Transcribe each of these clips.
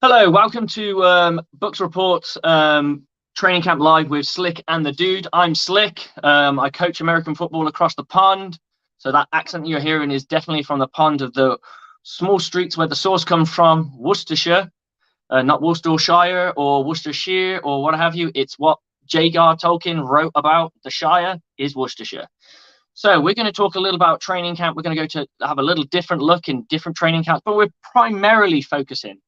Hello, welcome to Bucs Reports Training Camp Live with Slick and the Dude. I'm Slick. I coach American football across the pond. So that accent you're hearing is definitely from the pond of the small streets where the source comes from, Worcestershire, not Worcestershire or Worcestershire or what have you. It's what J.R. Tolkien wrote about. The Shire is Worcestershire. So we're going to talk a little about training camp. We're going to go to have a little different look in different training camps, but we're primarily focusing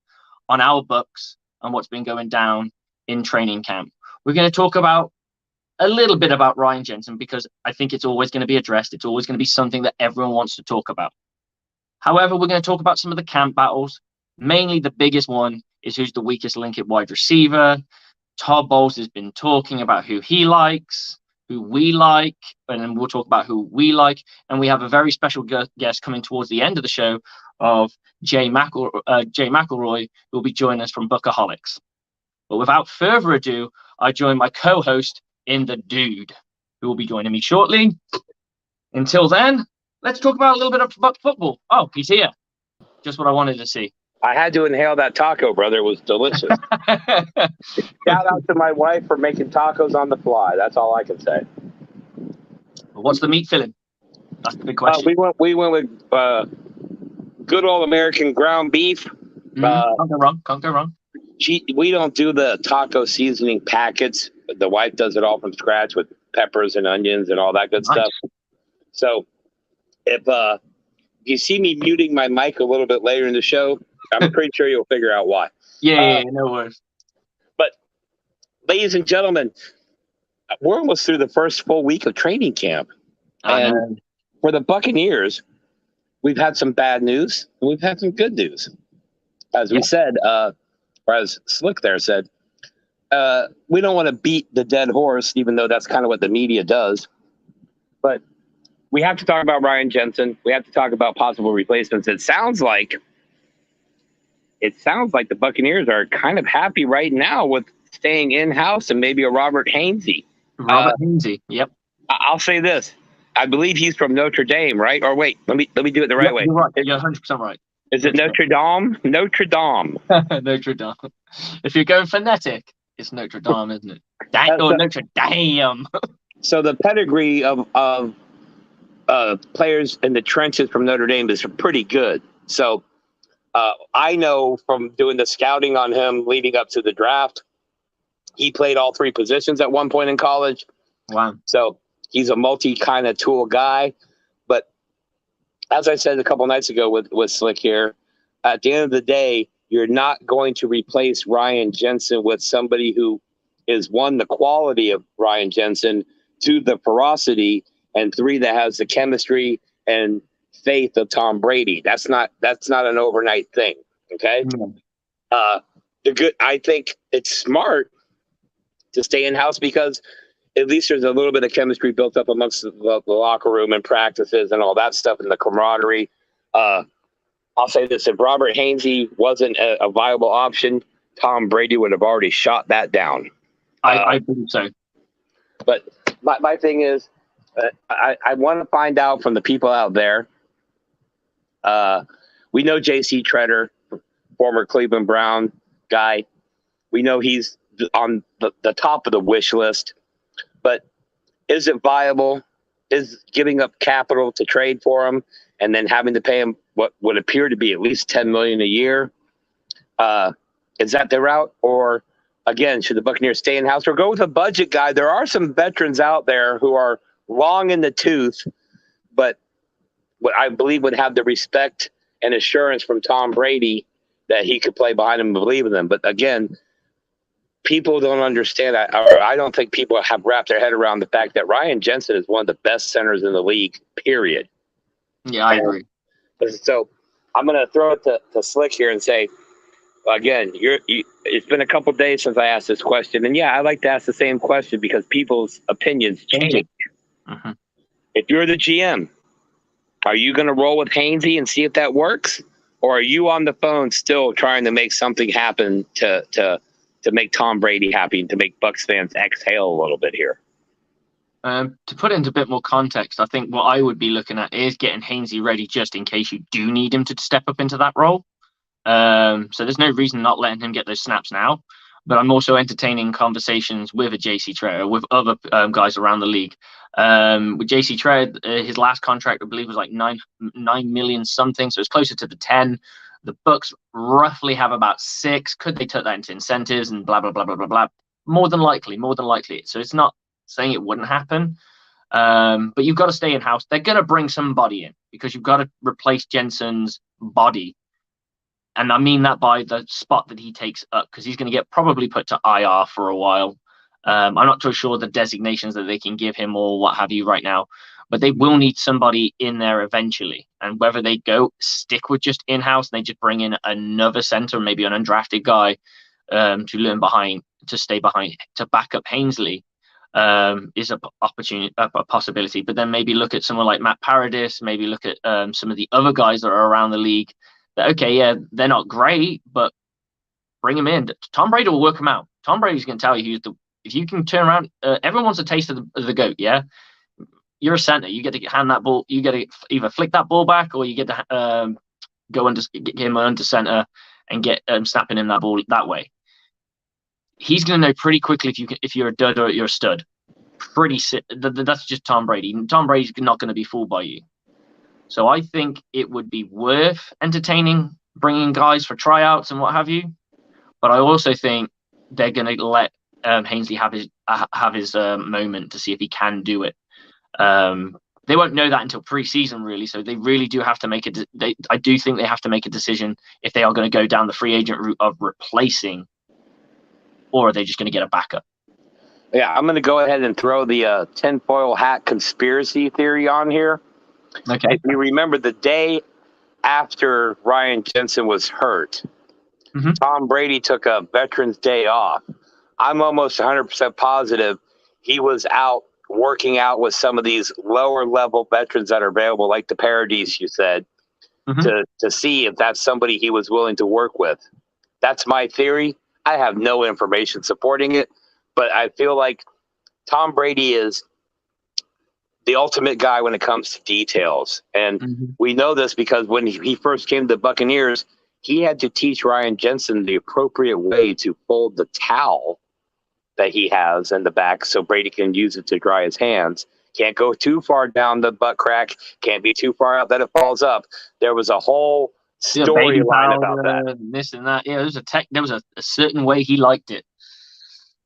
on our Bucs and what's been going down in training camp. We're going to talk about a little bit about Ryan Jensen because I think it's always going to be addressed. It's always going to be something that everyone wants to talk about. However, we're going to talk about some of the camp battles. Mainly the biggest one is who's the weakest link at wide receiver. Todd Bowles has been talking about who he likes, who we like, and then we'll talk about who we like. And we have a very special guest coming towards the end of the show of Jay McElroy, who will be joining us from Buckaholics. But without further ado, I join my co-host in the Dude, who will be joining me shortly. Until then, let's talk about a little bit about football. Oh, he's here. Just what I wanted to see. I had to inhale that taco, brother. It was delicious. Shout out to my wife for making tacos on the fly. That's all I can say. What's the meat filling? That's the big question. We went with good old American ground beef. Can't go wrong. We don't do the taco seasoning packets. The wife does it all from scratch with peppers and onions and all that good stuff. So if you see me muting my mic a little bit later in the show, I'm pretty sure you'll figure out why. Yeah, no worries. But, ladies and gentlemen, we're almost through the first full week of training camp. And for the Buccaneers, we've had some bad news and we've had some good news. As we said, or as Slick there said, we don't want to beat the dead horse, even though that's kind of what the media does. But we have to talk about Ryan Jensen. We have to talk about possible replacements. It sounds like the Buccaneers are kind of happy right now with staying in-house and maybe a Robert Hainsey. Hainsey, yep. I'll say this. I believe he's from Notre Dame, right? Or wait, let me do it the right way. You're right. You're 100% right. Is it Notre Dame? Notre Dame. Notre Dame. If you're going phonetic, it's Notre Dame, isn't it? Notre Dame. So the pedigree of players in the trenches from Notre Dame is pretty good. So I know from doing the scouting on him leading up to the draft, he played all three positions at one point in college. Wow. So he's a multi kind of tool guy. But as I said a couple nights ago with Slick here, at the end of the day, you're not going to replace Ryan Jensen with somebody who is, one, the quality of Ryan Jensen, two, the ferocity, and three, that has the chemistry and faith of Tom Brady. That's not an overnight thing. Okay. Mm-hmm. I think it's smart to stay in house because at least there's a little bit of chemistry built up amongst the locker room and practices and all that stuff and the camaraderie. I'll say this: if Robert Hainsey wasn't a viable option, Tom Brady would have already shot that down. I think so. But my thing is, I want to find out from the people out there. We know J.C. Tretter, former Cleveland Brown guy. We know he's on the top of the wish list. But is it viable? Is giving up capital to trade for him and then having to pay him what would appear to be at least $10 million a year? Is that the route? Or, again, should the Buccaneers stay in house or go with a budget guy? There are some veterans out there who are long in the tooth, but what I believe would have the respect and assurance from Tom Brady that he could play behind him and believe in them. But again, people don't understand. I don't think people have wrapped their head around the fact that Ryan Jensen is one of the best centers in the league, period. Yeah, I agree. So I'm going to throw it to Slick here and say, again, it's been a couple days since I asked this question. And yeah, I like to ask the same question because people's opinions change. Mm-hmm. If you're the GM, are you going to roll with Hainsey and see if that works? Or are you on the phone still trying to make something happen to make Tom Brady happy and to make Bucs fans exhale a little bit here? To put it into a bit more context, I think what I would be looking at is getting Hainsey ready just in case you do need him to step up into that role. So there's no reason not letting him get those snaps now. But I'm also entertaining conversations with a JC Tretter, with other guys around the league. With JC Tretter, his last contract, I believe, was like 9 million something. So it's closer to the 10. The Bucs roughly have about 6. Could they turn that into incentives and blah, blah, blah, blah, blah, blah? More than likely. So it's not saying it wouldn't happen. But you've got to stay in-house. They're going to bring somebody in because you've got to replace Jensen's body. And I mean that by the spot that he takes up, because he's going to get probably put to IR for a while. I'm not too sure the designations that they can give him or what have you right now, but they will need somebody in there eventually. And whether they go stick with just in-house and they just bring in another center, maybe an undrafted guy to learn behind, to stay behind, to back up Hainsley, is a possibility. But then maybe look at someone like Matt Paradis, maybe look at some of the other guys that are around the league. Okay, yeah, they're not great, but bring him in. Tom Brady will work him out. Tom Brady's going to tell you if you can turn around. Everyone wants a taste of the GOAT, yeah? You're a center. You get to hand that ball. You get to either flick that ball back or you get to go under, get him under center and get snapping in that ball that way. He's going to know pretty quickly if you're a dud or you're a stud. That's just Tom Brady. Tom Brady's not going to be fooled by you. So I think it would be worth entertaining, bringing guys for tryouts and what have you. But I also think they're going to let Hainsley have his moment to see if he can do it. They won't know that until preseason, really. So they really do have to make I do think they have to make a decision if they are going to go down the free agent route of replacing, or are they just going to get a backup? Yeah, I'm going to go ahead and throw the tinfoil hat conspiracy theory on here. Okay. If you remember the day after Ryan Jensen was hurt, Tom Brady took a Veterans Day off. I'm almost 100% positive he was out working out with some of these lower level veterans that are available, like the Paradis, you said, to see if that's somebody he was willing to work with. That's my theory. I have no information supporting it, but I feel like Tom Brady is the ultimate guy when it comes to details. And we know this because when he first came to the Buccaneers, he had to teach Ryan Jensen the appropriate way to fold the towel that he has in the back so Brady can use it to dry his hands. Can't go too far down the butt crack. Can't be too far out that it falls up. There was a whole storyline about that. This and that. Yeah, there was a certain way he liked it.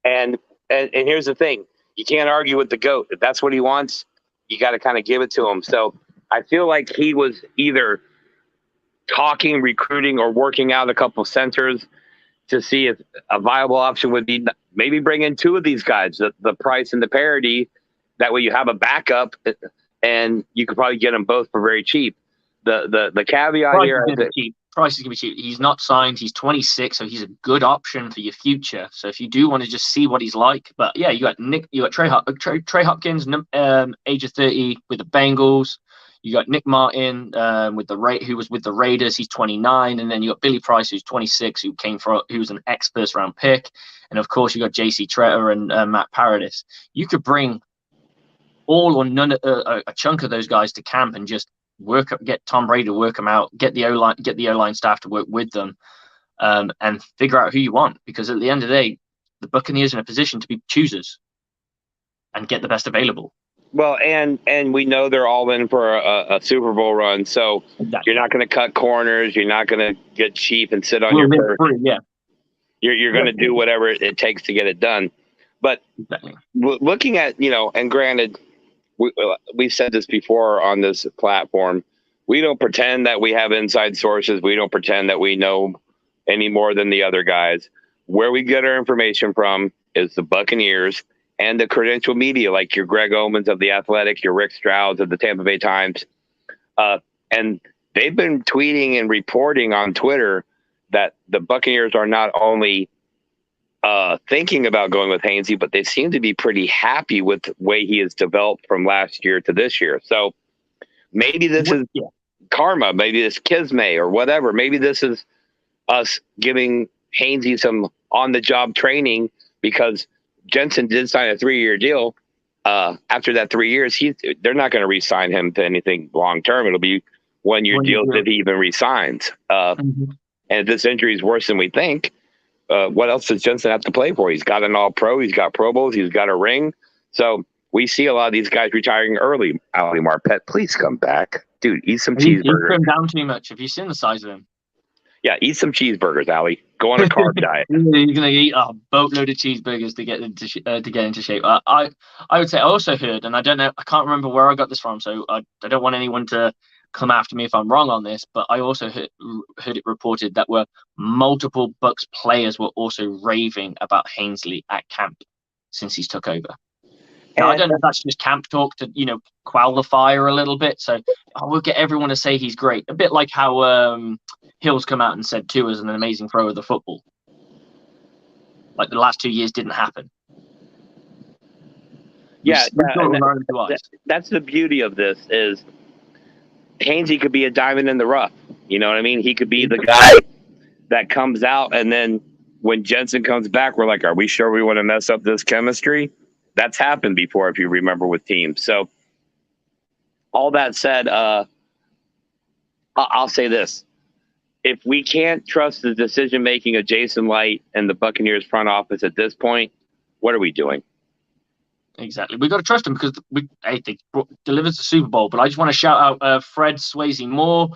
And here's the thing. You can't argue with the GOAT. If that's what he wants, you got to kind of give it to him. So I feel like he was either talking, recruiting, or working out a couple centers to see if a viable option would be maybe bring in 2 of these guys, the Price and the Parody. That way you have a backup, and you could probably get them both for very cheap. The caveat here is that Price is going to be cheap. He's not signed. He's 26, so he's a good option for your future. So if you do want to just see what he's like, but yeah, you got Trey Hopkins, age of 30 with the Bengals. You got Nick Martin who was with the Raiders. He's 29, and then you got Billy Price, who's 26, who was an ex-first round pick, and of course you got JC Tretter and Matt Paradis. You could bring all or none a chunk of those guys to camp and just get Tom Brady to work them out, get the O-line staff to work with them, and figure out who you want. Because at the end of the day, the Buccaneers are in a position to be choosers and get the best available. Well, and we know they're all in for a Super Bowl run, so You're not going to cut corners. You're not going to get cheap and sit on your perch. Yeah, you're going to do whatever it takes to get it done. But looking at, and granted, we've said this before on this platform, we don't pretend that we have inside sources. We don't pretend that we know any more than the other guys. Where we get our information from is the Buccaneers and the credential media, like your Greg Omans of The Athletic, your Rick Strouds of the Tampa Bay Times. And they've been tweeting and reporting on Twitter that the Buccaneers are not only thinking about going with Hainsey, but they seem to be pretty happy with the way he has developed from last year to this year. So maybe this is karma, maybe this kisme or whatever. Maybe this is us giving Hainsey some on-the-job training, because Jensen did sign a 3-year deal. After that 3 years, they're not going to re-sign him to anything long-term. It'll be 1-year deals if he even re-signs. And if this injury is worse than we think, what else does Jensen have to play for? He's got an All-Pro. He's got Pro Bowls. He's got a ring. So we see a lot of these guys retiring early. Ali Marpet, please come back. Dude, eat some He's cheeseburgers. trimmed down too much. Have you seen the size of him? Yeah, eat some cheeseburgers, Ali. Go on a carb diet. He's going to eat a boatload of cheeseburgers to get into shape. I would say I also heard, and I don't know, I can't remember where I got this from, so I don't want anyone to come after me if I'm wrong on this, but I also heard it reported that multiple Bucs players were also raving about Hainsley at camp since he's took over. Now, I don't know if that's just camp talk to, quell the fire a little bit. So we'll get everyone to say he's great. A bit like how Hill's come out and said Tua is an amazing thrower of the football. Like the last 2 years didn't happen. Yeah, that's the beauty of this is Hainsey could be a diamond in the rough. You know what I mean? He could be the guy that comes out, and then when Jensen comes back, we're like, are we sure we want to mess up this chemistry? That's happened before, if you remember, with teams. So all that said, I'll say this. If we can't trust the decision-making of Jason Light and the Buccaneers front office at this point, what are we doing? Exactly. We've got to trust them because they delivers the Super Bowl. But I just want to shout out Fred Swayze Moore.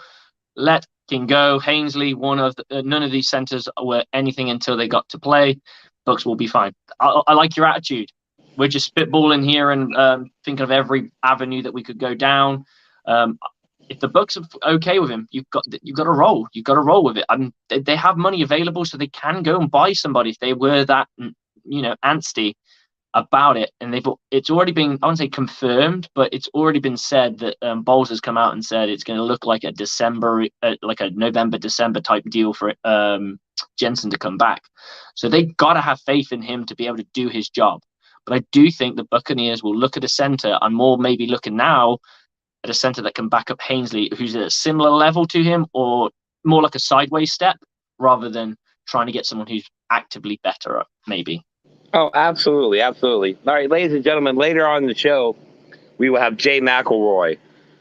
Let can go. Hainsley, none of these centers were anything until they got to play. Bucs will be fine. I like your attitude. We're just spitballing here and thinking of every avenue that we could go down. If the Bucs are okay with him, you've got to roll. You've got to roll with it. They have money available, so they can go and buy somebody if they were that, antsy about it. And it's already been, I wouldn't say confirmed, but it's already been said that Bowles has come out and said it's going to look like a November, December type deal for Jensen to come back. So they got to have faith in him to be able to do his job. But I do think the Buccaneers will look at a center. I'm more maybe looking now at a center that can back up Hainsley, who's at a similar level to him, or more like a sideways step, rather than trying to get someone who's actively better, maybe. Oh, absolutely, absolutely. All right, ladies and gentlemen, later on in the show, we will have Jay McElroy,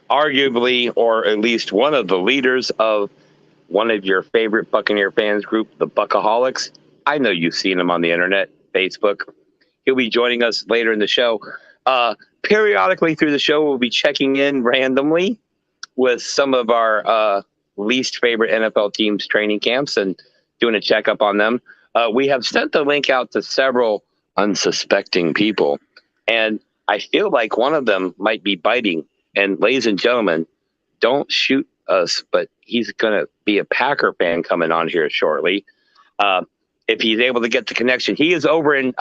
arguably, or at least one of the leaders of one of your favorite Buccaneer fans group, the Buckaholics. I know you've seen him on the internet, Facebook. He'll be joining us later in the show. Periodically through the show, we'll be checking in randomly with some of our least favorite NFL teams' training camps and doing a checkup on them. We have sent the link out to several unsuspecting people, and I feel like one of them might be biting. And ladies and gentlemen, don't shoot us, but he's going to be a Packer fan coming on here shortly. If he's able to get the connection. He is over in...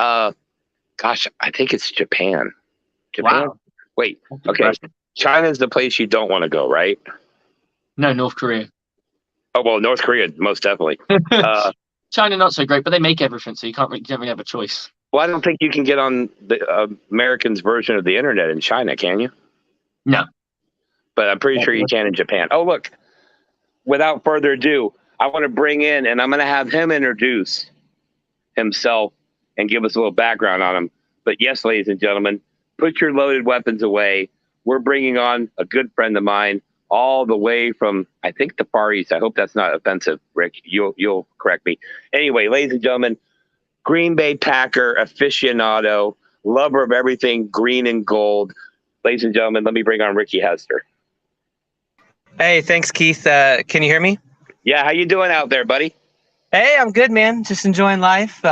I think it's Japan. Wow. Wait, okay. China's the place you don't want to go, right? No, North Korea. Oh, well, North Korea, most definitely. China, not so great, but they make everything, so you don't really have a choice. Well, I don't think you can get on the Americans' version of the internet in China, can you? No. But I'm pretty sure you can in Japan. Oh, look. Without further ado, I want to bring in, and I'm going to have him introduce himself and give us a little background on him. But yes, ladies and gentlemen, put your loaded weapons away. We're bringing on a good friend of mine all the way from, I think, the Far East. I hope that's not offensive, Rick. You'll correct me. Anyway, ladies and gentlemen, Green Bay Packer aficionado, lover of everything green and gold. Ladies and gentlemen, let me bring on Ricky Hester. Hey, thanks, Keith. Can you hear me? Yeah, how you doing out there, buddy? Hey, I'm good, man. Just enjoying life,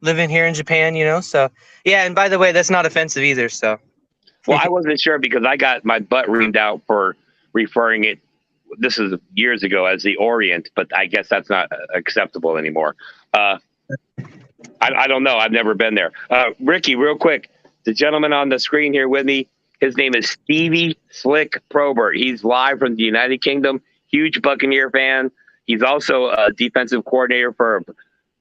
living here in Japan, So, yeah, and by the way, that's not offensive either, so. Well, I wasn't sure because I got my butt reamed out for referring it, this is years ago, as the Orient, but I guess that's not acceptable anymore. I don't know. I've never been there. Ricky, real quick, the gentleman on the screen here with me, his name is Stevie Slick Probert. He's live from the United Kingdom, huge Buccaneer fan. He's also a defensive coordinator for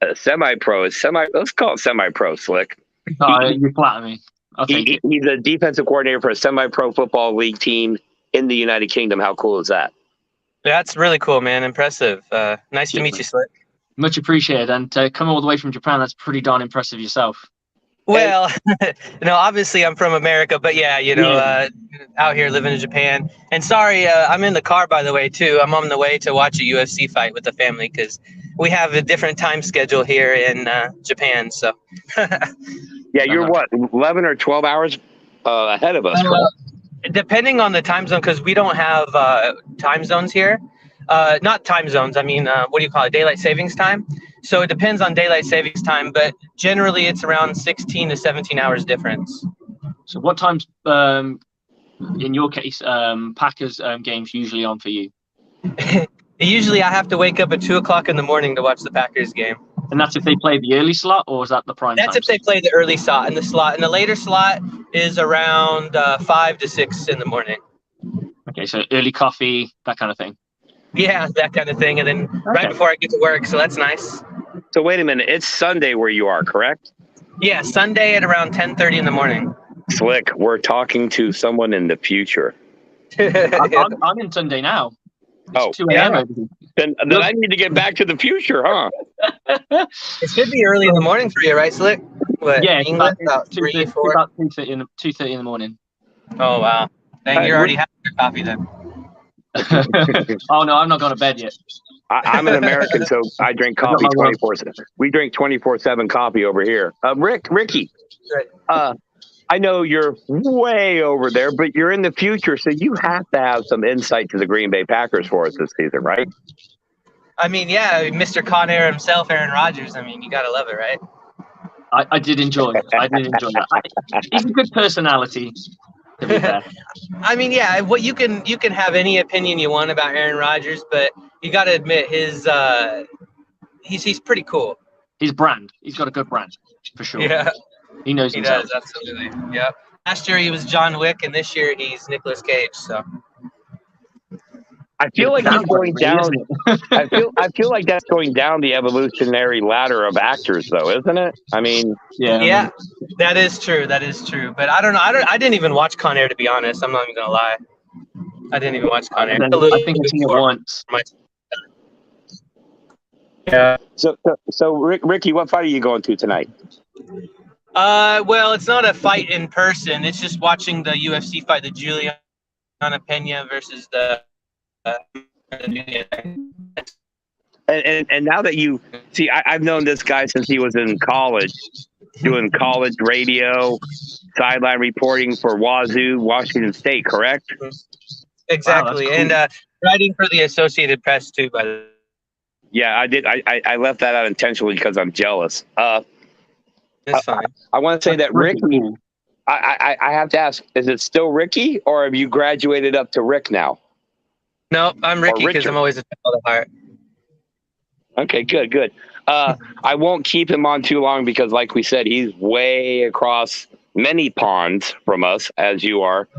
a semi-pro. Let's call it semi-pro, Slick. You flatter me. He's a defensive coordinator for a semi-pro football league team in the United Kingdom. How cool is that? That's really cool, man. Impressive. Nice to meet you, Slick. Much appreciated. And to come all the way from Japan, that's pretty darn impressive yourself. Well, obviously I'm from America, but out here living in Japan. And sorry, I'm in the car, by the way, too. I'm on the way to watch a UFC fight with the family because we have a different time schedule here in Japan. So Yeah, you're what, 11 or 12 hours ahead of us, correct? Depending on the time zone, because we don't have time zones here. Not time zones. I mean, what do you call it? Daylight savings time. So it depends on daylight savings time, but generally it's around 16 to 17 hours difference. So what times, in your case, Packers games usually on for you? Usually I have to wake up at 2 o'clock in the morning to watch the Packers game. And that's if they play the early slot, or is that the prime time? That's if they play the early slot. And the later slot is around 5 to 6 in the morning. Okay, so early coffee, that kind of thing. Yeah, that kind of thing. And then right before I get to work, so that's nice. So wait a minute, it's Sunday where you are, correct? Yeah, Sunday at around 10:30 in the morning. Slick, we're talking to someone in the future. I'm in Sunday now. It's 2 a.m. Then I need to get back to the future, huh? It should be early in the morning for you, right, Slick? What, Yeah, England, about 3, 4? About 2:30 in the morning. Oh, wow. Dang, you're already having your coffee then. Oh, no, I'm not going to bed yet. I'm an American, so I drink coffee 24/7. We drink 24/7 coffee over here. Ricky, I know you're way over there, but you're in the future, so you have to have some insight to the Green Bay Packers for us this season, right? I mean, yeah, Mr. Con Air himself, Aaron Rodgers. I mean, you got to love it, right? I did enjoy it. I did enjoy that. He's a good personality, to be fair. I mean, yeah, what you can have any opinion you want about Aaron Rodgers, but you got to admit he's pretty cool. His brand. He's got a good brand, for sure. Yeah. He knows himself. He does, absolutely. Yeah. Last year he was John Wick, and this year he's Nicolas Cage. So I feel like he's going down. I feel like that's going down the evolutionary ladder of actors, though, isn't it? I mean, yeah, that is true. That is true. But I don't know. I didn't even watch Con Air, to be honest. I'm not even gonna lie. I didn't even watch Con Air. I think I've seen it once. Yeah. So Ricky, what fight are you going to tonight? Well, it's not a fight in person. It's just watching the UFC fight, the Juliana Pena versus the And now that you see, I've known this guy since he was in college, doing college radio, sideline reporting for Wazoo, Washington State, correct? Exactly. Wow, cool. And writing for the Associated Press too, by the way. Yeah, I did. I left that out intentionally because I'm jealous. It's fine. I want to say that Ricky, I have to ask, is it still Ricky, or have you graduated up to Rick now? No, I'm Ricky because I'm always a child at heart. Okay, good. I won't keep him on too long because, like we said, he's way across many ponds from us, as you are.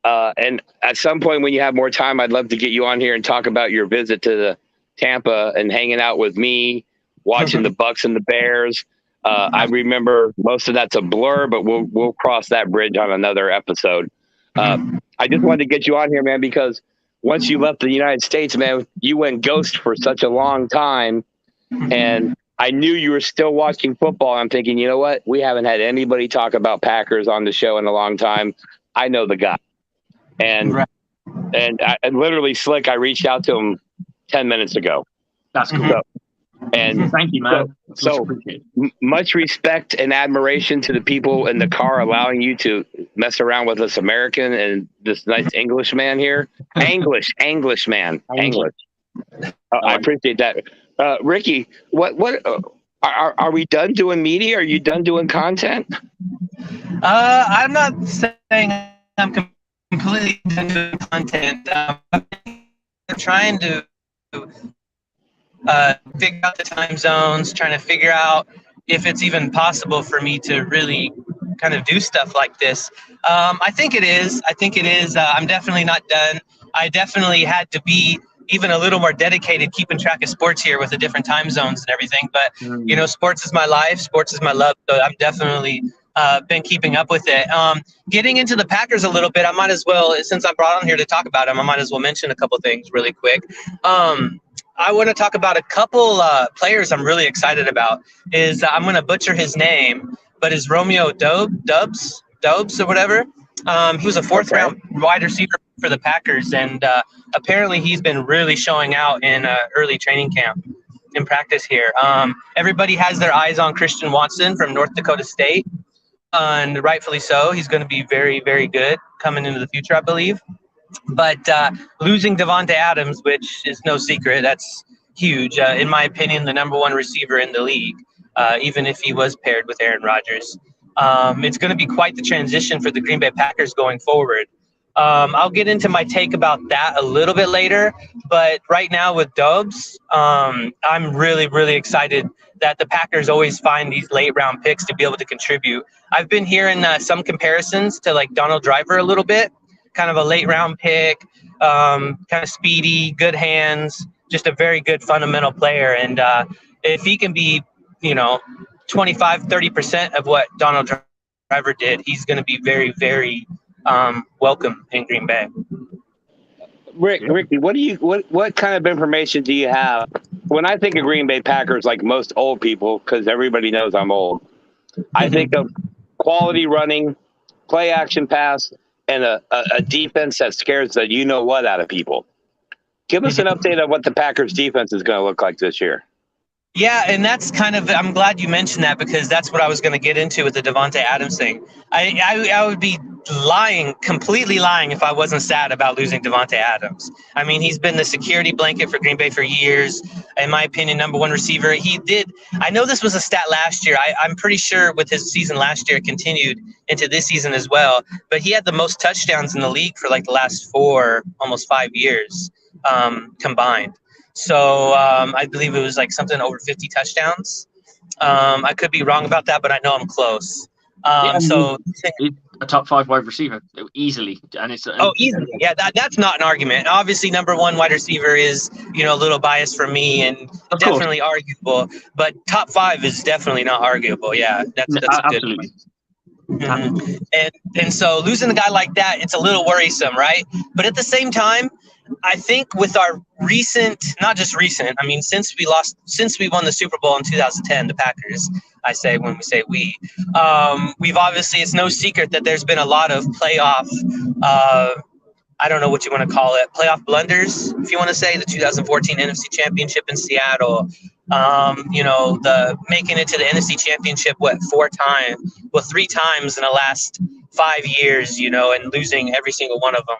And at some point when you have more time, I'd love to get you on here and talk about your visit to Tampa and hanging out with me, watching the Bucs and the Bears. I remember most of that's a blur, but we'll cross that bridge on another episode. I just wanted to get you on here, man, because once you left the United States, man, you went ghost for such a long time. And I knew you were still watching football. I'm thinking, you know what? We haven't had anybody talk about Packers on the show in a long time. I know the guy. And literally, Slick, I reached out to him 10 minutes ago. That's cool. And thank you, man. So much respect and admiration to the people in the car allowing you to mess around with this American and this nice English man here. English man. I appreciate that. Ricky, what are we done doing media? Are you done doing content? I'm not saying I'm completely done doing content. I'm trying to figure out the time zones, trying to figure out if it's even possible for me to really kind of do stuff like this. I think it is. I'm definitely not done. I definitely had to be even a little more dedicated keeping track of sports here with the different time zones and everything. But, you know, sports is my life. Sports is my love. So I'm definitely been keeping up with it. Getting into the Packers a little bit, I might as well, since I'm brought on here to talk about them, I might as well mention a couple things really quick. I want to talk about a couple players I'm really excited about. I'm going to butcher his name, but is Romeo Doubs or whatever. He was a fourth-round wide receiver for the Packers, and apparently he's been really showing out in early training camp in practice here. Everybody has their eyes on Christian Watson from North Dakota State, and rightfully so. He's going to be very, very good coming into the future, I believe. But losing Davante Adams, which is no secret, that's huge. In my opinion, the number one receiver in the league, even if he was paired with Aaron Rodgers. It's going to be quite the transition for the Green Bay Packers going forward. I'll get into my take about that a little bit later, but right now with Dobbs, I'm really, really excited that the Packers always find these late round picks to be able to contribute. I've been hearing some comparisons to like Donald Driver a little bit, kind of a late round pick, kind of speedy, good hands, just a very good fundamental player. And if he can be, 25, 30% of what Donald Driver did, he's going to be very, very welcome in Green Bay. Ricky, what kind of information do you have? When I think of Green Bay Packers, like most old people, because everybody knows I'm old, I think of quality running, play action pass, and a defense that scares the you-know-what out of people. Give us an update on what the Packers defense is going to look like this year. Yeah, and that's kind of – I'm glad you mentioned that because that's what I was going to get into with the Davante Adams thing. I would be completely lying if I wasn't sad about losing Davante Adams. I mean, he's been the security blanket for Green Bay for years. In my opinion, number one receiver. I know this was a stat last year. I'm pretty sure with his season last year, it continued into this season as well. But he had the most touchdowns in the league for like the last 4, almost 5 years combined. So I believe it was like something over 50 touchdowns. I could be wrong about that, but I know I'm close. He's a top 5 wide receiver easily, and easily. Yeah, that's not an argument. Obviously, number one wide receiver is a little biased for me and definitely arguable. But top 5 is definitely not arguable. Yeah, that's absolutely. Good. Mm-hmm. And so losing a guy like that, it's a little worrisome, right? But at the same time, I think with our not just recent, I mean, since we won the Super Bowl in 2010, the Packers, when we say we've obviously, it's no secret that there's been a lot of playoff, I don't know what you want to call it, playoff blunders, if you want to say, the 2014 NFC Championship in Seattle, the making it to the NFC Championship, 3 times in the last 5 years, and losing every single one of them.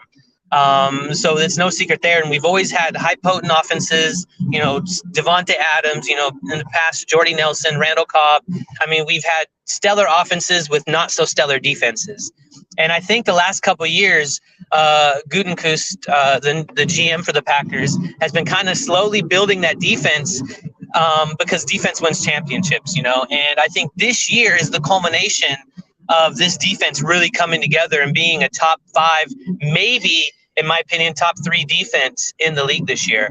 So it's no secret there. And we've always had high potent offenses, Davante Adams, in the past, Jordy Nelson, Randall Cobb. I mean, we've had stellar offenses with not so stellar defenses. And I think the last couple of years, Gutekunst, the GM for the Packers, has been kind of slowly building that defense because defense wins championships, And I think this year is the culmination of this defense really coming together and being a top 5, maybe, in my opinion, top 3 defense in the league this year.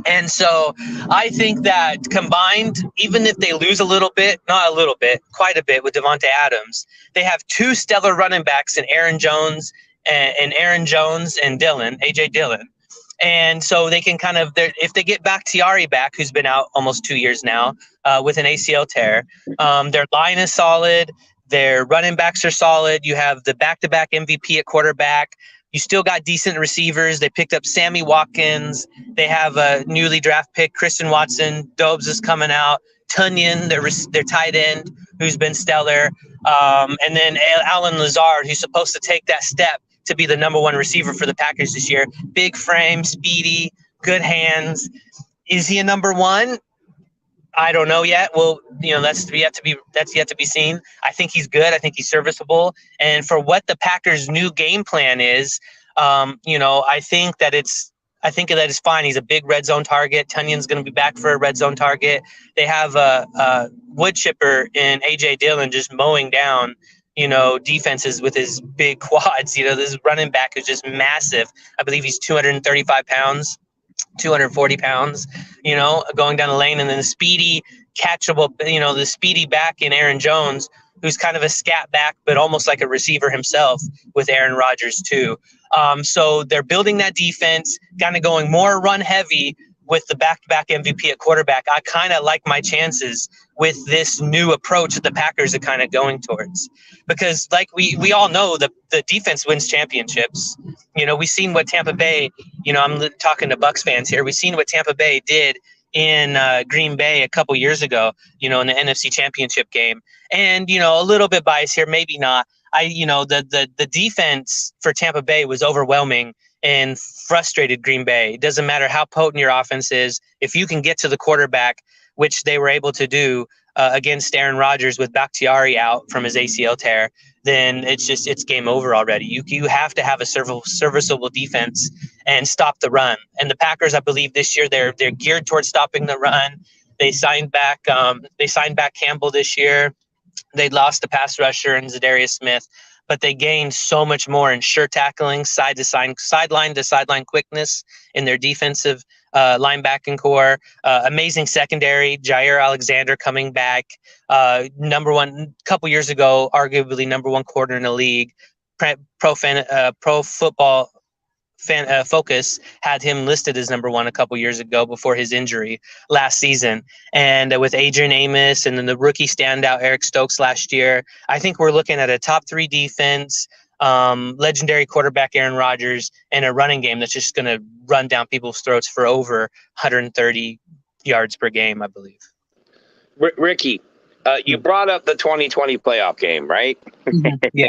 And so I think that combined, even if they lose a little bit, not a little bit, quite a bit with Davante Adams, they have 2 stellar running backs in Aaron Jones and AJ Dillon. And so they can kind of, if they get Bakhtiari back, who's been out almost 2 years now with an ACL tear, their line is solid. Their running backs are solid. You have the back-to-back MVP at quarterback. You still got decent receivers. They picked up Sammy Watkins. They have a newly draft pick, Christian Watson. Dobbs is coming out. Tunyon, their tight end, who's been stellar. And then Alan Lazard, who's supposed to take that step to be the number 1 receiver for the Packers this year. Big frame, speedy, good hands. Is he a number 1? I don't know yet. Well, that's yet to be seen. I think he's good. I think he's serviceable. And for what the Packers' new game plan is, I think that it's fine. He's a big red zone target. Tunyon's going to be back for a red zone target. They have a wood chipper in AJ Dillon just mowing down, defenses with his big quads. This running back is just massive. I believe he's 235 pounds. 240 pounds, going down the lane, and then the speedy catchable, the speedy back in Aaron Jones, who's kind of a scat back, but almost like a receiver himself with Aaron Rodgers too. So they're building that defense, kind of going more run heavy with the back-to-back MVP at quarterback. I kind of like my chances with this new approach that the Packers are kind of going towards. Because like we all know the defense wins championships. You know, we've seen what Tampa Bay, you know, I'm talking to Bucs fans here. We've seen what Tampa Bay did in Green Bay a couple years ago, you know, in the NFC Championship game. And, you know, a little bit biased here, maybe not. The defense for Tampa Bay was overwhelming and frustrated Green Bay. It doesn't matter how potent your offense is. If you can get to the quarterback, which they were able to do against Aaron Rodgers with Bakhtiari out from his ACL tear, then it's game over already. You have to have a serviceable defense and stop the run. And the Packers, I believe this year they're geared towards stopping the run. They signed back Campbell this year. They lost the pass rusher and Zadarius Smith, but they gained so much more in sure tackling, sideline to sideline quickness in their defensive linebacking core. Amazing secondary. Jair Alexander coming back. Number one, couple years ago, arguably number one corner in the league. Pro Football Focus had him listed as number one a couple years ago before his injury last season. And with Adrian Amos and then the rookie standout Eric Stokes last year, I think we're looking at a top 3 defense, legendary quarterback Aaron Rodgers, and a running game that's just going to run down people's throats for over 130 yards per game, I believe. Ricky, you brought up the 2020 playoff game, right? Yeah.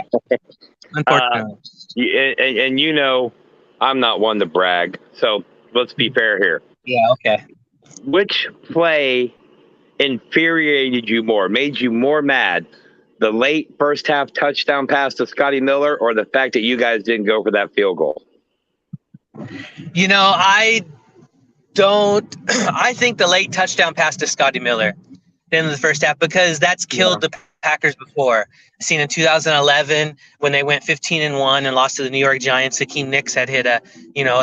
Unfortunately. And you know, I'm not one to brag, so let's be fair here. Yeah, okay. Which play infuriated you more, made you more mad? The late first half touchdown pass to Scotty Miller, or the fact that you guys didn't go for that field goal? You know, I think the late touchdown pass to Scotty Miller in the first half, because that's killed the Packers before. Seen in 2011 when they went 15-1 and lost to the New York Giants. Hakeem Nicks had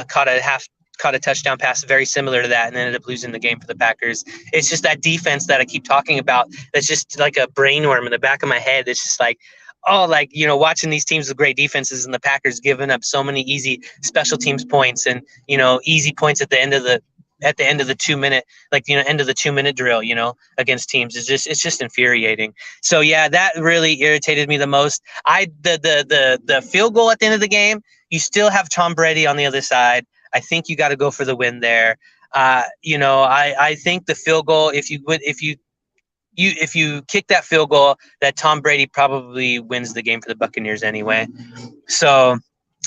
caught a touchdown pass very similar to that and ended up losing the game for the Packers. It's just that defense that I keep talking about. That's just like a brainworm in the back of my head. It's just like, watching these teams with great defenses and the Packers giving up so many easy special teams points and, easy points at the end of the 2-minute, end of the 2-minute drill, against teams. It's just infuriating. So yeah, that really irritated me the most. The field goal at the end of the game, you still have Tom Brady on the other side. I think you got to go for the win there. I think the field goal, if you kick that field goal, that Tom Brady probably wins the game for the Buccaneers anyway. So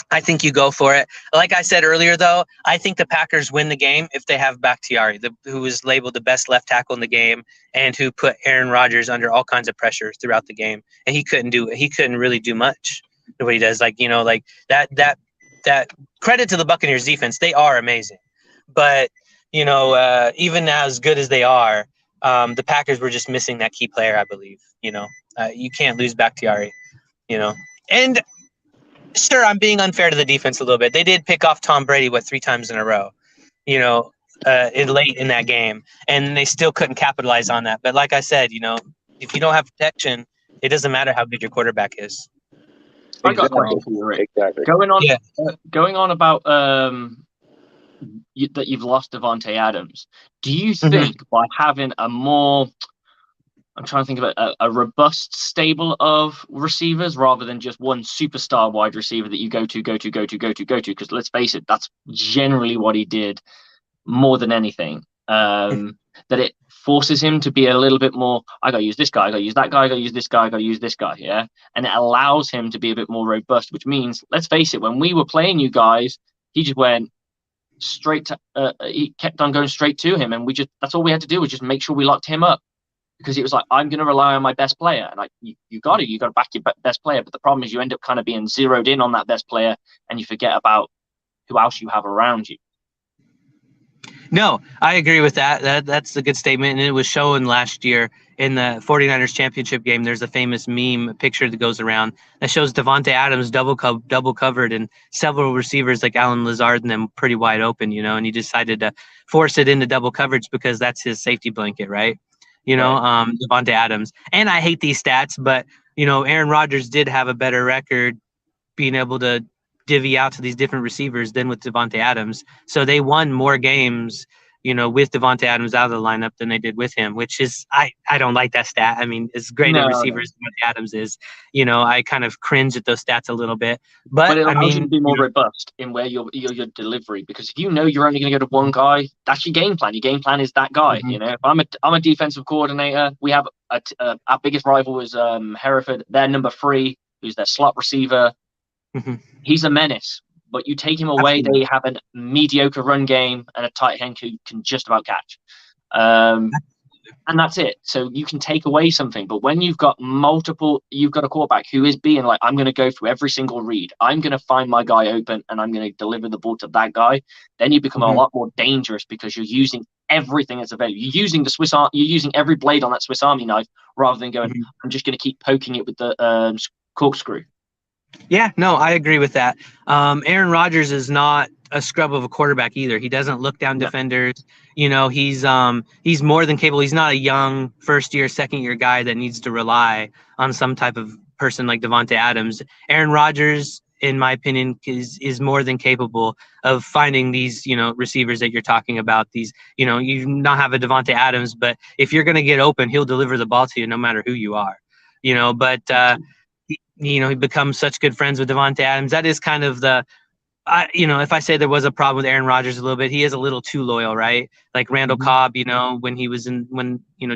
I think you go for it. Like I said earlier, though, I think the Packers win the game if they have Bakhtiari, who was labeled the best left tackle in the game and who put Aaron Rodgers under all kinds of pressure throughout the game. And he couldn't really do much the way he does. That credit to the Buccaneers defense. They are amazing. But, even as good as they are, the Packers were just missing that key player, I believe. You can't lose Bakhtiari, And sure, I'm being unfair to the defense a little bit. They did pick off Tom Brady, 3 times in a row, late in that game. And they still couldn't capitalize on that. But like I said, if you don't have protection, it doesn't matter how good your quarterback is. I got a question for you, Rick. Exactly. Going on about that you've lost Davante Adams. Do you think by having a more, I'm trying to think of a robust stable of receivers rather than just one superstar wide receiver that you go to, because let's face it, that's generally what he did more than anything. That it forces him to be a little bit more, I got to use this guy, I got to use that guy, I got to use this guy, I got to use this guy, yeah? And it allows him to be a bit more robust, which means, let's face it, when we were playing you guys, he just went straight to, he kept on going straight to him, and that's all we had to do was just make sure we locked him up, because he was like, I'm going to rely on my best player. And you got to back your best player. But the problem is you end up kind of being zeroed in on that best player and you forget about who else you have around you. No, I agree with that. That's a good statement. And it was shown last year in the 49ers championship game. There's a famous meme picture that goes around that shows Davante Adams double covered and several receivers like Alan Lazard and them pretty wide open, and he decided to force it into double coverage because that's his safety blanket, right? Davante Adams. And I hate these stats, but, Aaron Rodgers did have a better record being able to divvy out to these different receivers than with Davante Adams. So they won more games with Devontae Adams out of the lineup than they did with him, which is, I don't like that stat. I mean, as great a receiver as Devontae Adams is, I kind of cringe at those stats a little bit. But it I allows mean, you to be more robust in where your delivery, because if you're only going to go to one guy, that's your game plan. Your game plan is that guy. Mm-hmm. If I'm a defensive coordinator, we have our biggest rival is Hereford. They're number 3, who's their slot receiver. Mm-hmm. He's a menace. But you take him away, Absolutely. They have a mediocre run game and a tight end who can just about catch. And that's it. So you can take away something. But when you've got a quarterback who is being like, I'm going to go through every single read. I'm going to find my guy open and I'm going to deliver the ball to that guy. Then you become a lot more dangerous because you're using everything that's available. You're using you're using every blade on that Swiss Army knife rather than going, I'm just going to keep poking it with the corkscrew. Yeah, no, I agree with that. Aaron Rodgers is not a scrub of a quarterback either. He doesn't look down defenders. He's more than capable. He's not a young first-year, second-year guy that needs to rely on some type of person like Devontae Adams. Aaron Rodgers, in my opinion, is more than capable of finding these, receivers that you're talking about. These, you not have a Devontae Adams, but if you're going to get open, he'll deliver the ball to you no matter who you are. He becomes such good friends with Devontae Adams. That is kind of if I say there was a problem with Aaron Rodgers a little bit, he is a little too loyal, right? Like Randall Cobb, when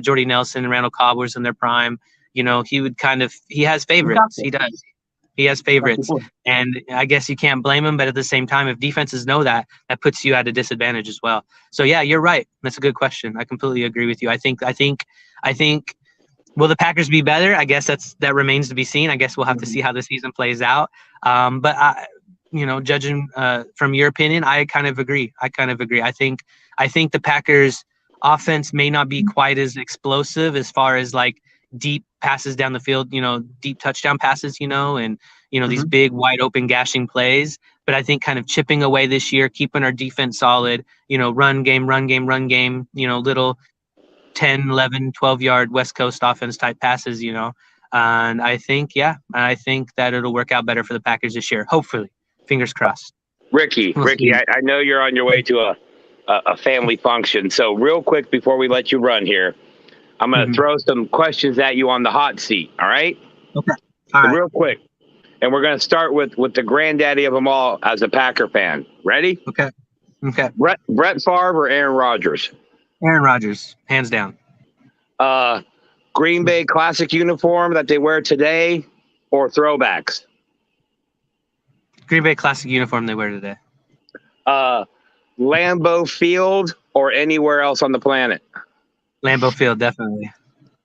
Jordy Nelson and Randall Cobb was in their prime, he has favorites. He does. He has favorites. And I guess you can't blame him, but at the same time, if defenses know that puts you at a disadvantage as well. So yeah, you're right. That's a good question. I completely agree with you. I think will the Packers be better? I guess that remains to be seen. I guess we'll have to see how the season plays out. But judging from your opinion, I kind of agree. I think the Packers offense may not be quite as explosive as far as like deep passes down the field, deep touchdown passes, and these big wide open gashing plays. But I think kind of chipping away this year, keeping our defense solid, run game, little 10, 11, 12-yard West Coast offense type passes, and I think that it'll work out better for the Packers this year. Hopefully, fingers crossed. Ricky, I know you're on your way to a family function. So real quick before we let you run here, I'm going to throw some questions at you on the hot seat. All right? Okay. All right. Real quick. And we're going to start with the granddaddy of them all as a Packer fan. Ready? Okay. Brett Favre or Aaron Rodgers? Aaron Rodgers, hands down. Green Bay classic uniform that they wear today or throwbacks? Green Bay classic uniform they wear today. Lambeau Field or anywhere else on the planet? Lambeau Field, definitely.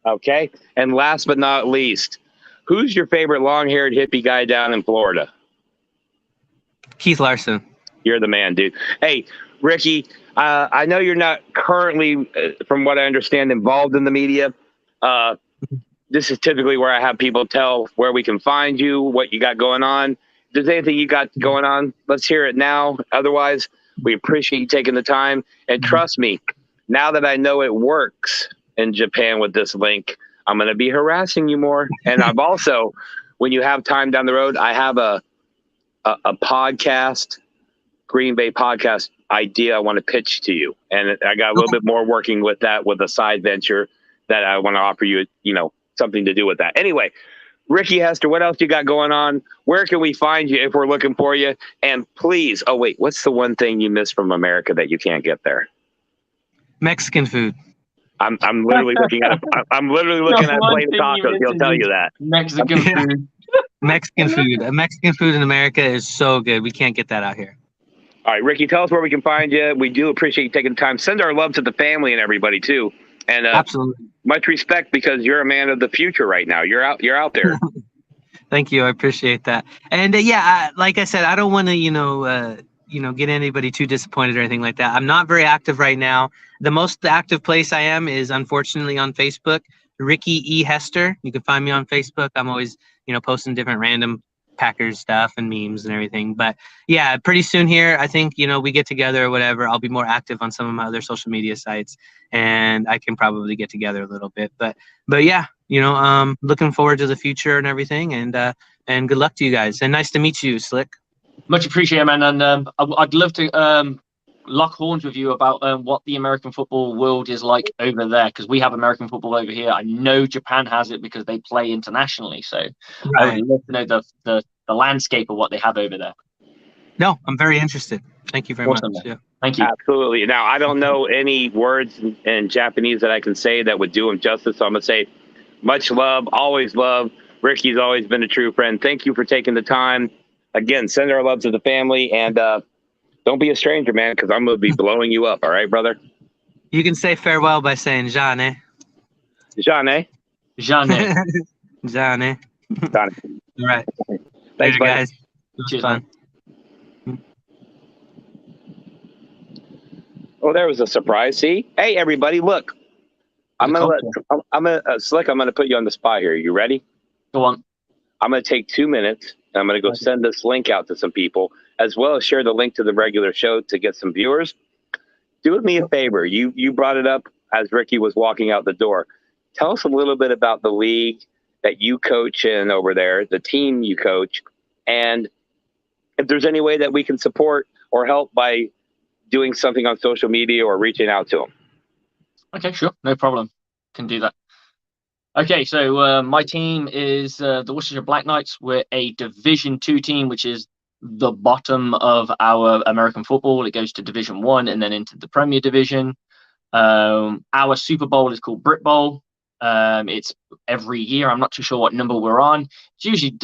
Okay. And last but not least, who's your favorite long-haired hippie guy down in Florida? Keith Larson. You're the man, dude. Hey, Ricky, I know you're not currently, from what I understand, involved in the media. This is typically where I have people tell where we can find you, what you got going on. If there's anything you got going on, let's hear it now. Otherwise, we appreciate you taking the time. And trust me, now that I know it works in Japan with this link, I'm going to be harassing you more. And I've also, when you have time down the road, I have a podcast, Green Bay podcast idea I want to pitch to you. And I got a little bit more working with that with a side venture that I want to offer you, something to do with that. Anyway, Ricky Hester, what else you got going on? Where can we find you if we're looking for you? And please, what's the one thing you miss from America that you can't get there? Mexican food. I'm literally looking at I'm literally looking at a plate of tacos. He'll tell you that. Mexican food. Mexican food in America is so good. We can't get that out here. All right, Ricky, tell us where we can find you. We do appreciate you taking the time. Send our love to the family and everybody too. And absolutely, much respect because you're a man of the future right now. You're out there. Thank you. I appreciate that. And like I said, I don't want to get anybody too disappointed or anything like that. I'm not very active right now. The most active place I am is unfortunately on Facebook, Ricky E. Hester. You can find me on Facebook. I'm always, posting different random Packers stuff and memes and everything. But yeah, pretty soon here, I think, we get together or whatever. I'll be more active on some of my other social media sites and I can probably get together a little bit. But yeah, looking forward to the future and everything. And good luck to you guys. And nice to meet you, Slick. Much appreciated, man. And I'd love to lock horns with you about what the American football world is like over there, because we have American football over here. I know Japan has it because they play internationally. So I would love to know the landscape of what they have over there. No, I'm very interested. Thank you very much. Yeah. Thank you. Absolutely. Now, I don't know any words in Japanese that I can say that would do him justice. So I'm going to say much love, always love. Ricky's always been a true friend. Thank you for taking the time. Again, send our love to the family, and don't be a stranger, man, because I'm going to be blowing you up. All right, brother? You can say farewell by saying Jane. Jane. Jane. Jane. All right. Thanks, guys. Cheers, fun. Oh, there was a surprise. See? Hey, everybody, look. I'm gonna put you on the spot here. You ready? Go on. I'm gonna take 2 minutes. And I'm gonna go send this link out to some people, as well as share the link to the regular show to get some viewers. Do me a favor. You brought it up as Ricky was walking out the door. Tell us a little bit about the league that you coach in over there, the team you coach, and if there's any way that we can support or help by doing something on social media or reaching out to them. Okay, sure. No problem. Can do that. Okay, so my team is the Worcestershire Black Knights. We're a Division 2 team, which is the bottom of our American football. It goes to Division 1 and then into the Premier Division. Our Super Bowl is called Brit Bowl. It's every year. I'm not too sure what number we're on. It's usually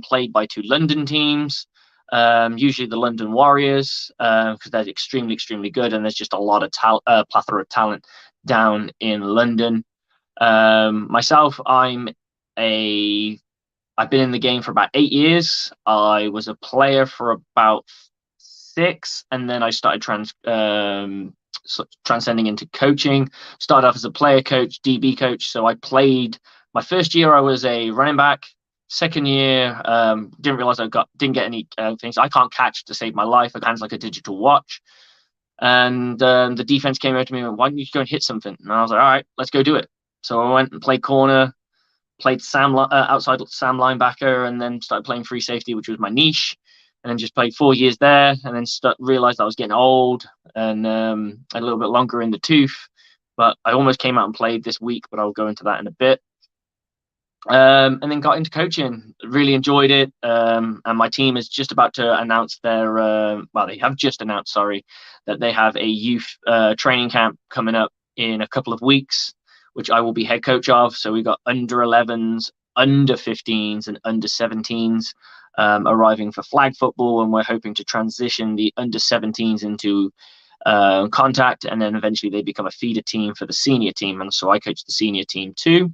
played by 2 London teams. Usually the London Warriors, because they're extremely, extremely good, and there's just a lot of plethora of talent down in London. Myself, I've been in the game for about 8 years. I was a player for about 6, and then I started transcending into coaching. Started off as a player coach, DB coach. So I played my first year. I was a running back. Second year, didn't realize didn't get any things. I can't catch to save my life. My hand's like a digital watch. And the defense came over to me and went, "Why don't you go and hit something?" And I was like, "All right, let's go do it." So I went and played corner, played outside Sam linebacker, and then started playing free safety, which was my niche. And then just played 4 years there, and then realized I was getting old and a little bit longer in the tooth. But I almost came out and played this week, but I'll go into that in a bit. And then got into coaching, really enjoyed it. And my team is just about to announce they have just announced, that they have a youth training camp coming up in a couple of weeks, which I will be head coach of. So we got under 11s, under 15s, and under 17s arriving for flag football, and we're hoping to transition the under 17s into contact, and then eventually they become a feeder team for the senior team. And so I coach the senior team too.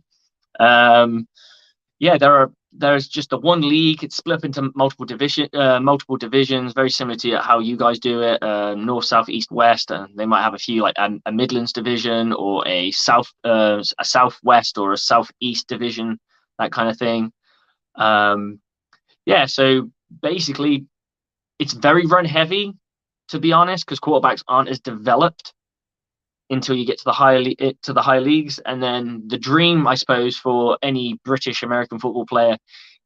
There's just the one league. It's split up into multiple divisions, very similar to how you guys do it, north, south, east, west. They might have a few, like a Midlands division or a southwest or a southeast division, that kind of thing. So basically it's very run heavy, to be honest, because quarterbacks aren't as developed until you get to the higher leagues. And then the dream, I suppose, for any British American football player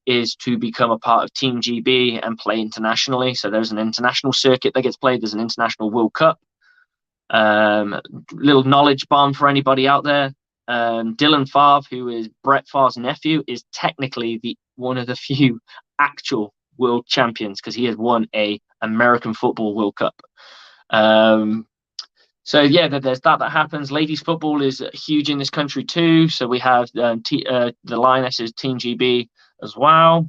is to become a part of Team GB and play internationally. So there's an international circuit that gets played. There's an international World Cup. Little knowledge bomb for anybody out there. Dylan Favre, who is Brett Favre's nephew, is technically one of the few actual world champions, because he has won a American football World Cup. So there's that happens. Ladies football is huge in this country too. So we have the Lionesses, Team GB as well.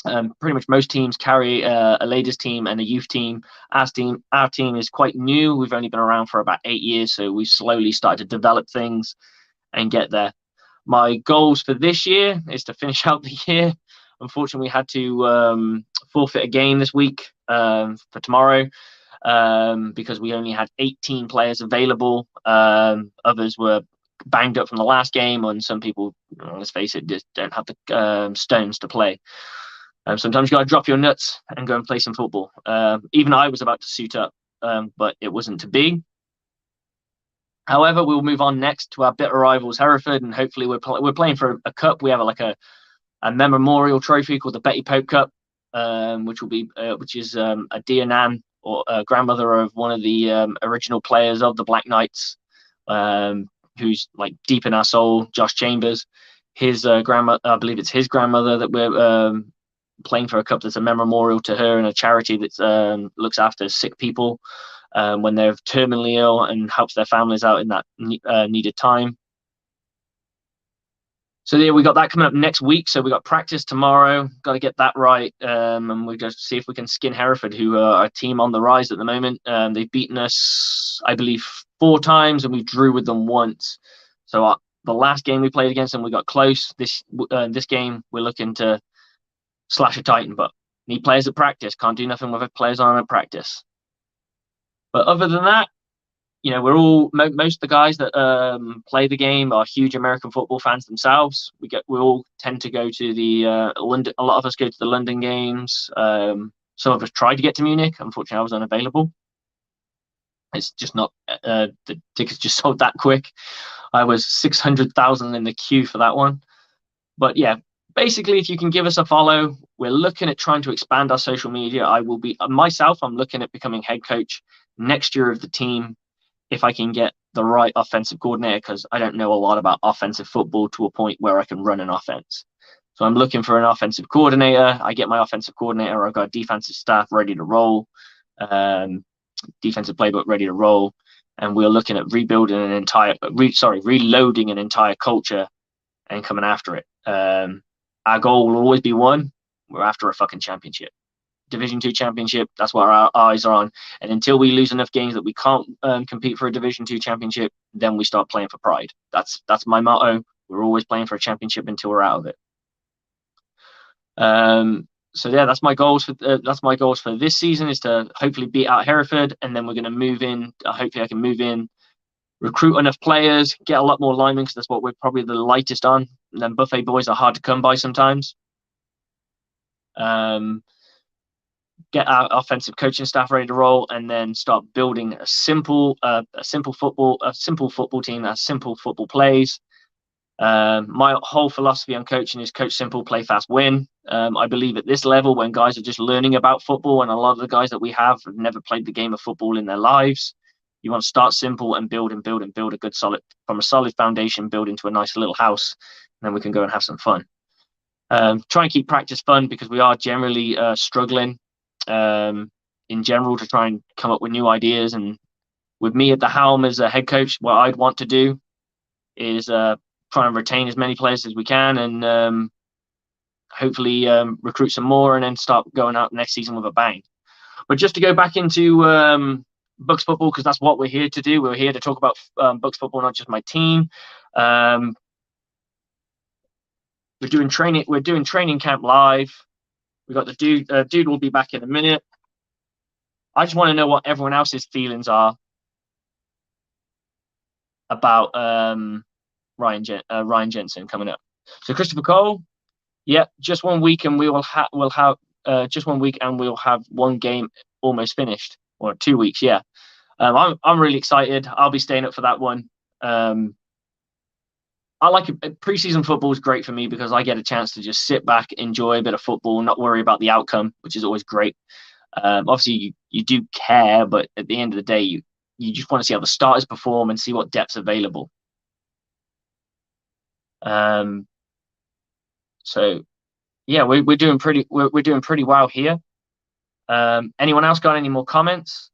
Pretty much most teams carry a ladies team and a youth team. Our team is quite new. We've only been around for about 8 years, so we slowly started to develop things and get there. My goals for this year is to finish out the year. Unfortunately, we had to forfeit a game this week for tomorrow. Because we only had 18 players available. Others were banged up from the last game, and some people, let's face it, just don't have the stones to play. Sometimes you got to drop your nuts and go and play some football. Even I was about to suit up, but it wasn't to be. However, we'll move on next to our bitter rivals, Hereford, and hopefully we're playing for a cup. We have a memorial trophy called the Betty Pope Cup, which is a Dear Nan or grandmother of one of the original players of the Black Knights, who's like deep in our soul, Josh Chambers. His grandma, I believe it's his grandmother that we're playing for a cup that's a memorial to her, and a charity that looks after sick people when they're terminally ill and helps their families out in that needed time. So yeah, we got that coming up next week. So we got practice tomorrow. Got to get that right, and we just see if we can skin Hereford, who are a team on the rise at the moment. They've beaten us, I believe, 4 times, and we drew with them once. So the last game we played against them, we got close. This game, we're looking to slash a Titan, but need players at practice. Can't do nothing with players on at practice. But other than that, you know, we're all most of the guys that play the game are huge American football fans themselves. We all tend to go to the London. A lot of us go to the London games. Some of us tried to get to Munich. Unfortunately, I was unavailable. It's just not the tickets just sold that quick. I was 600,000 in the queue for that one. But yeah, basically, if you can give us a follow, we're looking at trying to expand our social media. I will be myself. I'm looking at becoming head coach next year of the team, if I can get the right offensive coordinator, because I don't know a lot about offensive football to a point where I can run an offense. So I'm looking for an offensive coordinator. I get my offensive coordinator. I've got defensive staff ready to roll, defensive playbook ready to roll. And we're looking at reloading an entire culture and coming after it. Our goal will always be one. We're after a fucking championship. Division 2 championship, that's what our eyes are on. And until we lose enough games that we can't compete for a Division 2 championship, then we start playing for pride. That's my motto. We're always playing for a championship until we're out of it. So yeah, that's my goals for this season, is to hopefully beat out Hereford, and then we're going to move in. Hopefully I can move in, recruit enough players, get a lot more linemen, because that's what we're probably the lightest on. And then buffet boys are hard to come by sometimes. Get our offensive coaching staff ready to roll, and then start building a simple football team, simple football plays. My whole philosophy on coaching is coach simple, play fast, win. I believe at this level, when guys are just learning about football, and a lot of the guys that we have never played the game of football in their lives, you want to start simple and build a good solid foundation, build into a nice little house, and then we can go and have some fun. Try and keep practice fun, because we are generally struggling in general to try and come up with new ideas. And with me at the helm as a head coach, what I'd want to do is try and retain as many players as we can, and hopefully recruit some more, and then start going out next season with a bang. But just to go back into Bucs football, because that's what we're here to do. We're here to talk about Bucs football, not just my team. We're doing training camp live. We got the dude will be back in a minute. I just want to know what everyone else's feelings are about Ryan Jensen coming up. So Christopher Cole, yeah, just 1 week, and we'll have just 1 week, and we'll have one game almost finished, or 2 weeks. Yeah, I'm really excited. I'll be staying up for that one. I like it. Preseason football is great for me, because I get a chance to just sit back, enjoy a bit of football, not worry about the outcome, which is always great. Obviously, you do care, but at the end of the day, you just want to see how the starters perform and see what depth's available. So yeah, we're doing pretty well here. Anyone else got any more comments?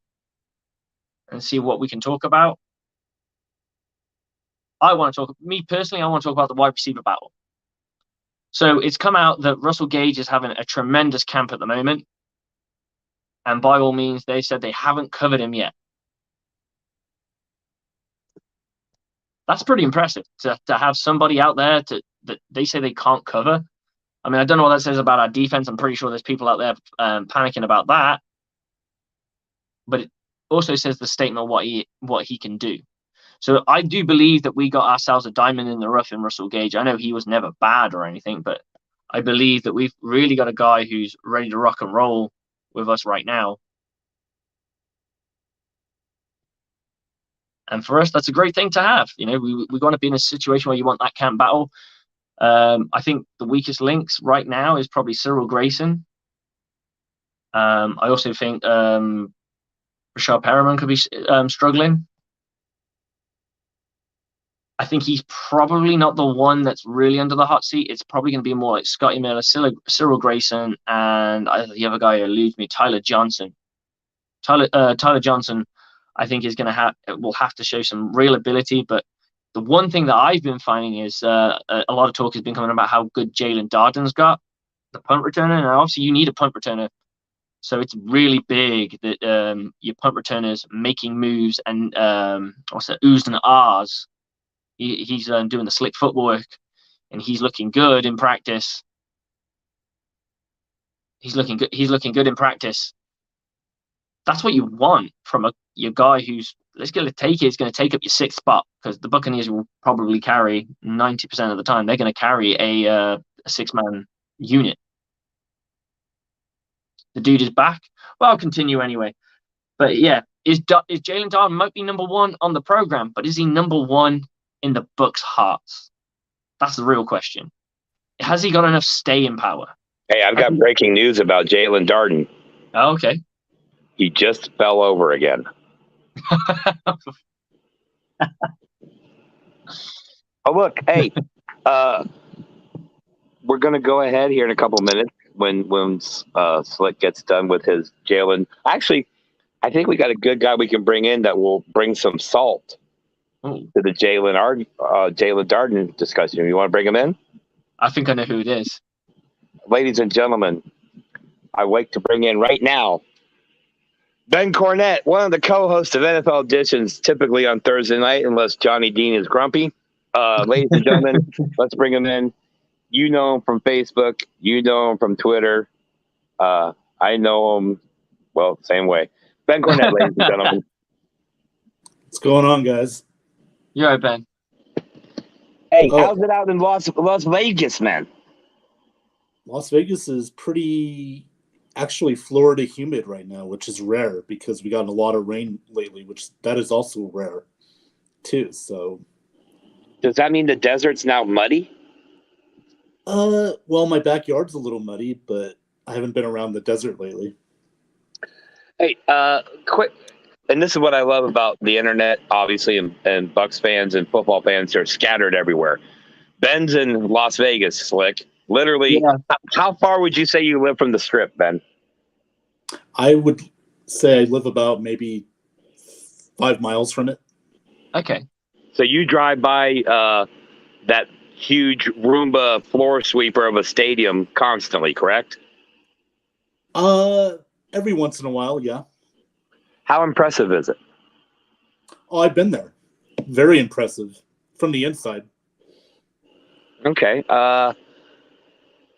And see what we can talk about. Me personally, I want to talk about the wide receiver battle. So it's come out that Russell Gage is having a tremendous camp at the moment. And by all means, they said they haven't covered him yet. That's pretty impressive to have somebody out there that they say they can't cover. I mean, I don't know what that says about our defense. I'm pretty sure there's people out there panicking about that. But it also says the statement of what he can do. So I do believe that we got ourselves a diamond in the rough in Russell Gage. I know he was never bad or anything, but I believe that we've really got a guy who's ready to rock and roll with us right now. And for us, that's a great thing to have. You know, we're going to be in a situation where you want that camp battle. I think the weakest links right now is probably Cyril Grayson. I also think Rashad Perriman could be struggling. I think he's probably not the one that's really under the hot seat. It's probably going to be more like Scotty Miller, Cyril Grayson, and the other guy who eludes me, Tyler Johnson. Tyler Johnson, I think, will have to show some real ability. But the one thing that I've been finding is a lot of talk has been coming about how good Jalen Darden's got, the punt returner. And obviously, you need a punt returner. So it's really big that your punt returners making moves and oohs and ahs. He's doing the slick footwork, and he's looking good in practice. He's looking good in practice. That's what you want from your guy who's going to take up your sixth spot, because the Buccaneers will probably carry 90% of the time. They're going to carry a six-man unit. The dude is back. Well, I'll continue anyway. But yeah, is Jalen Darden might be number one on the program, but is he number one in the Bucs' hearts? That's the real question. Has he got enough staying power? Hey, I've got breaking news about Jalen Darden. Oh, okay. He just fell over again. Oh, look, hey, we're going to go ahead here in a couple minutes when Slick gets done with his Jalen. Actually, I think we got a good guy we can bring in that will bring some salt to the Jalen Darden discussion. You want to bring him in? I think I know who it is. Ladies and gentlemen, I wait to bring in right now Ben Cornett, one of the co-hosts of NFL Editions, typically on Thursday night, unless Johnny Dean is grumpy. Ladies and gentlemen, let's bring him in. You know him from Facebook. You know him from Twitter. I know him, well, same way. Ben Cornett, ladies and gentlemen. What's going on, guys? You're right, Ben. Hey, how's it out in Las Vegas, man? Las Vegas is pretty, actually, Florida humid right now, which is rare because we got a lot of rain lately, which that is also rare, too. So, does that mean the desert's now muddy? Well, my backyard's a little muddy, but I haven't been around the desert lately. Hey, quick. And this is what I love about the internet, obviously, and Bucs fans and football fans are scattered everywhere. Ben's in Las Vegas, Slick. Literally, yeah. How far would you say you live from the Strip, Ben? I would say I live about maybe 5 miles from it. Okay. So you drive by that huge Roomba floor sweeper of a stadium constantly, correct? Every once in a while, yeah. How impressive is it? Oh, I've been there. Very impressive from the inside. Okay.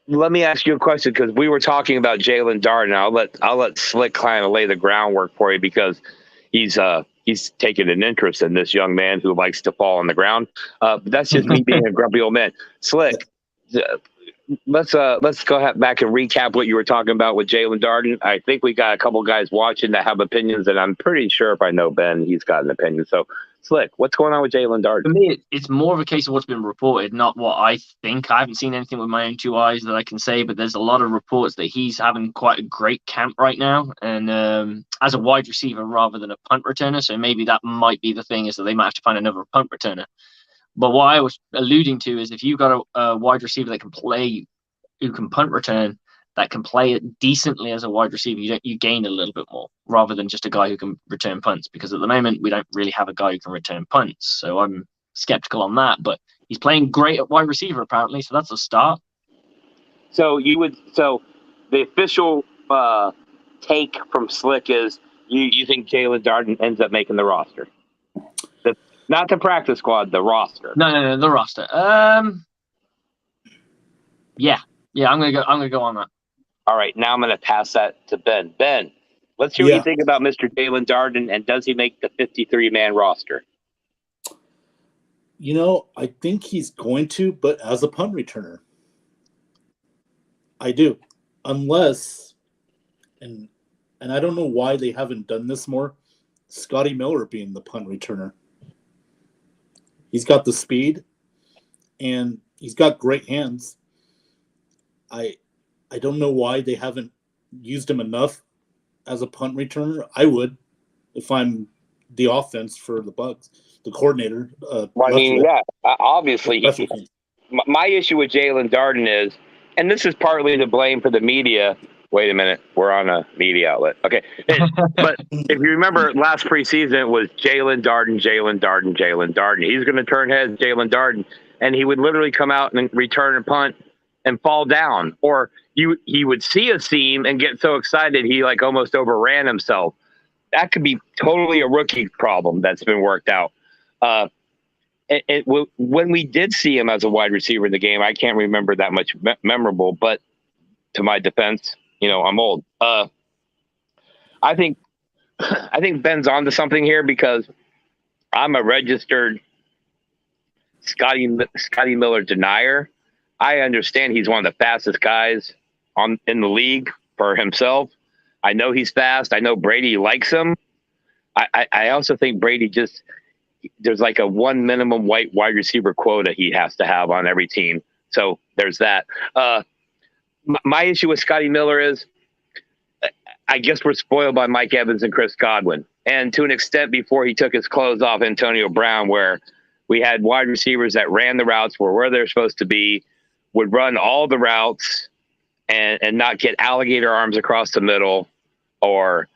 Let me ask you a question, because we were talking about Jalen Darden. I'll let Slick kind of lay the groundwork for you, because he's taken an interest in this young man who likes to fall on the ground. But that's just me being a grumpy old man. Slick, let's go back and recap what you were talking about with Jalen Darden. I think we got a couple guys watching that have opinions, and I'm pretty sure if I know Ben, he's got an opinion. So, Slick, what's going on with Jalen Darden? For me, it's more of a case of what's been reported, not what I think. I haven't seen anything with my own two eyes that I can say, but there's a lot of reports that he's having quite a great camp right now, and as a wide receiver rather than a punt returner. So maybe that might be the thing, is that they might have to find another punt returner. But what I was alluding to is if you've got a wide receiver that can play, who can punt return, that can play it decently as a wide receiver, you gain a little bit more, rather than just a guy who can return punts. Because at the moment, we don't really have a guy who can return punts. So I'm skeptical on that. But he's playing great at wide receiver, apparently. So that's a start. So the official take from Slick is you think Jalen Darden ends up making the roster? Not the practice squad, the roster. No, the roster. Yeah, I'm gonna go on that. All right, now I'm gonna pass that to Ben. Ben, let's hear what you think about Mr. Jalen Darden, and does he make the 53-man roster? You know, I think he's going to, but as a punt returner, I do, unless, and I don't know why they haven't done this more. Scotty Miller being the punt returner. He's got the speed, and he's got great hands. I don't know why they haven't used him enough as a punt returner. I would. if I'm the offense for the Bucs, the coordinator. Obviously. My issue with Jalen Darden is, and this is partly to blame for the media. Wait a minute, we're on a media outlet. Okay, but if you remember last preseason, it was Jalen Darden, Jalen Darden, Jalen Darden. He's going to turn heads, Jalen Darden, and he would literally come out and return and punt and fall down, or he would see a seam and get so excited he like almost overran himself. That could be totally a rookie problem that's been worked out. When we did see him as a wide receiver in the game, I can't remember that much memorable, but to my defense, I'm old. I think Ben's onto something here because I'm a registered Scotty Miller denier. I understand he's one of the fastest guys in the league for himself. I know he's fast. I know Brady likes him. I also think Brady there's like a one minimum wide receiver quota he has to have on every team. So there's that. My issue with Scotty Miller is, I guess we're spoiled by Mike Evans and Chris Godwin. And to an extent, before he took his clothes off, Antonio Brown, where we had wide receivers that ran the routes where they're supposed to be, would run all the routes and not get alligator arms across the middle, or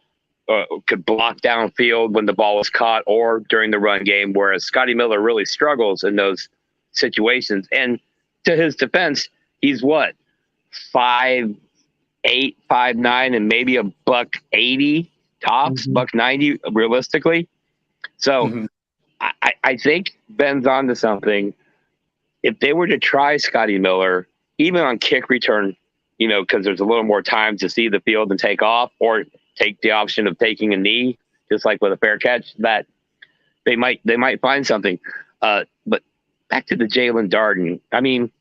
could block downfield when the ball was caught or during the run game, whereas Scotty Miller really struggles in those situations. And to his defense, he's what, 5'8", 5'9", and maybe a $180 tops, $190 realistically. So I think Ben's onto something. If they were to try Scotty Miller, even on kick return, because there's a little more time to see the field and take off, or take the option of taking a knee, just like with a fair catch, that they might find something. But back to the Jalen Darden. I mean,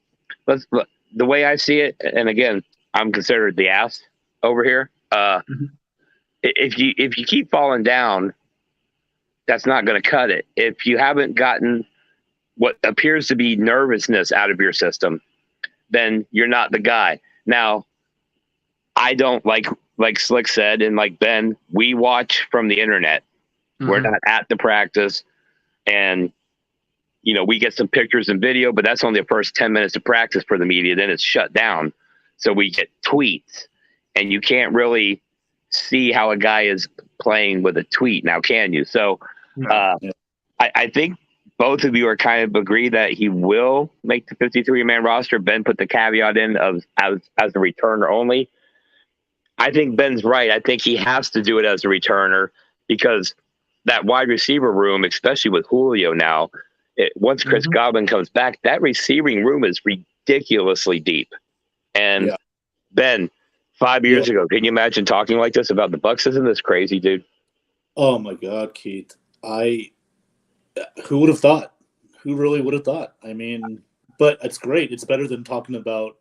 the way I see it, and again, I'm considered the ass over here. If you keep falling down, that's not going to cut it. If you haven't gotten what appears to be nervousness out of your system, then you're not the guy. Now, I don't like Slick said, and like Ben, we watch from the internet. We're not at the practice, and we get some pictures and video, but that's only the first 10 minutes of practice for the media. Then it's shut down. So we get tweets, and you can't really see how a guy is playing with a tweet now, can you? So I think both of you are kind of agree that he will make the 53-man roster. Ben put the caveat in of as a returner only. I think Ben's right. I think he has to do it as a returner because that wide receiver room, especially with Julio now, once Chris Godwin comes back, that receiving room is ridiculously deep. And Ben, 5 years ago, can you imagine talking like this about the Bucs? Isn't this crazy, dude? Oh my God, Keith. Who would have thought? Who really would have thought? I mean, but it's great. It's better than talking about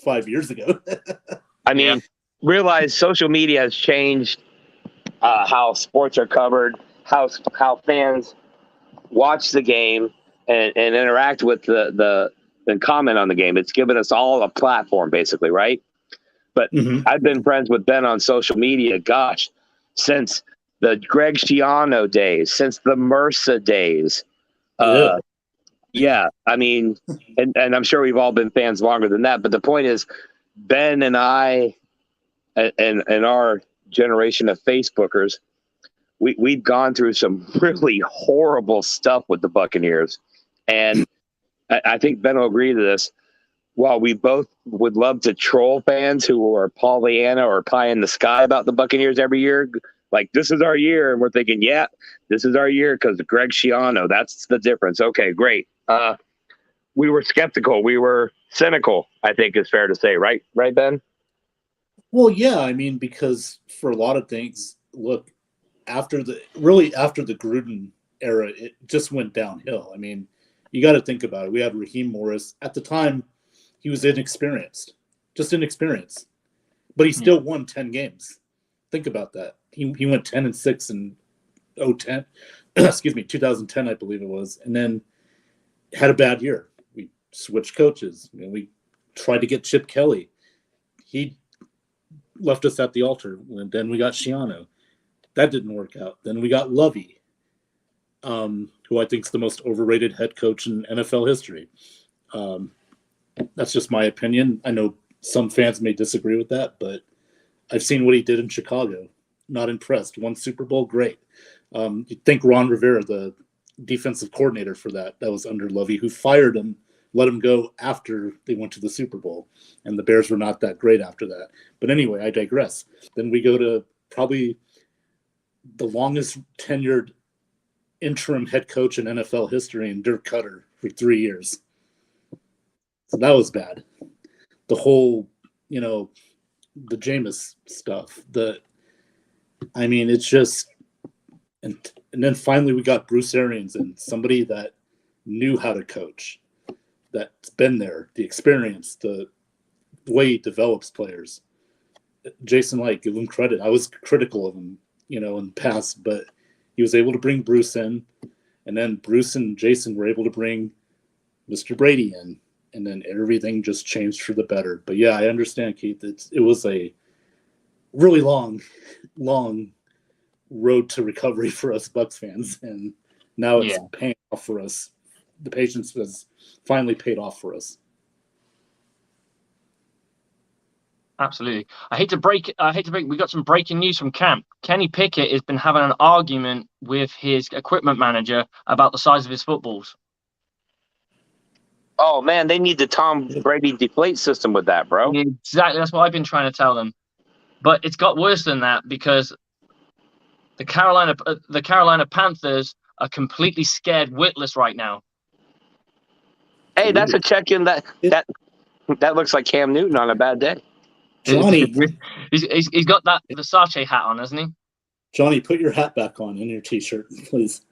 5 years ago. I mean, realize social media has changed how sports are covered, how fans watch the game and interact with the and comment on the game. It's given us all a platform, basically, right? But I've been friends with Ben on social media, gosh, since the Greg Schiano days, since the MRSA days. I mean, and I'm sure we've all been fans longer than that. But the point is, Ben and I and our generation of Facebookers, we've gone through some really horrible stuff with the Buccaneers. And I think Ben will agree to this. While we both would love to troll fans who are Pollyanna or pie in the sky about the Buccaneers every year, like, this is our year, and we're thinking, this is our year because Greg Schiano, that's the difference. Okay, great. We were skeptical. We were cynical, I think is fair to say. Right, Ben? Well, yeah, I mean, because for a lot of things, look, after the Gruden era, it just went downhill. I mean, you got to think about it. We had Raheem Morris. At the time, he was inexperienced. But he still won 10 games. Think about that. He went 10-6 in 2010, I believe it was, and then had a bad year. We switched coaches. We tried to get Chip Kelly. He left us at the altar. And then we got Schiano. That didn't work out. Then we got Lovey, who I think is the most overrated head coach in NFL history. That's just my opinion. I know some fans may disagree with that, but I've seen what he did in Chicago. Not impressed. Won Super Bowl, great. You'd think Ron Rivera, the defensive coordinator for that was under Lovey, who fired him, let him go after they went to the Super Bowl. And the Bears were not that great after that. But anyway, I digress. Then we go to probably the longest tenured interim head coach in NFL history, in Dirk Cutter, for 3 years. So that was bad. The whole, the Jameis stuff. It's just, and then finally we got Bruce Arians, and somebody that knew how to coach, that's been there, the experience, the way he develops players. Jason Light, give him credit. I was critical of him, in the past, but he was able to bring Bruce in, and then Bruce and Jason were able to bring Mr. Brady in, and then everything just changed for the better. But yeah, I understand, Keith. It was a really long road to recovery for us Bucs fans, and now it's paying off for us. The patience has finally paid off for us. Absolutely. I hate to break. We got some breaking news from camp. Kenny Pickett has been having an argument with his equipment manager about the size of his footballs. Oh man, they need the Tom Brady deflate system with that, bro. Exactly. That's what I've been trying to tell them. But it's got worse than that, because the Carolina Panthers are completely scared witless right now. Hey, that's a check-in. That looks like Cam Newton on a bad day. Johnny, he's got that Versace hat on, hasn't he? Johnny, put your hat back on and your T-shirt, please.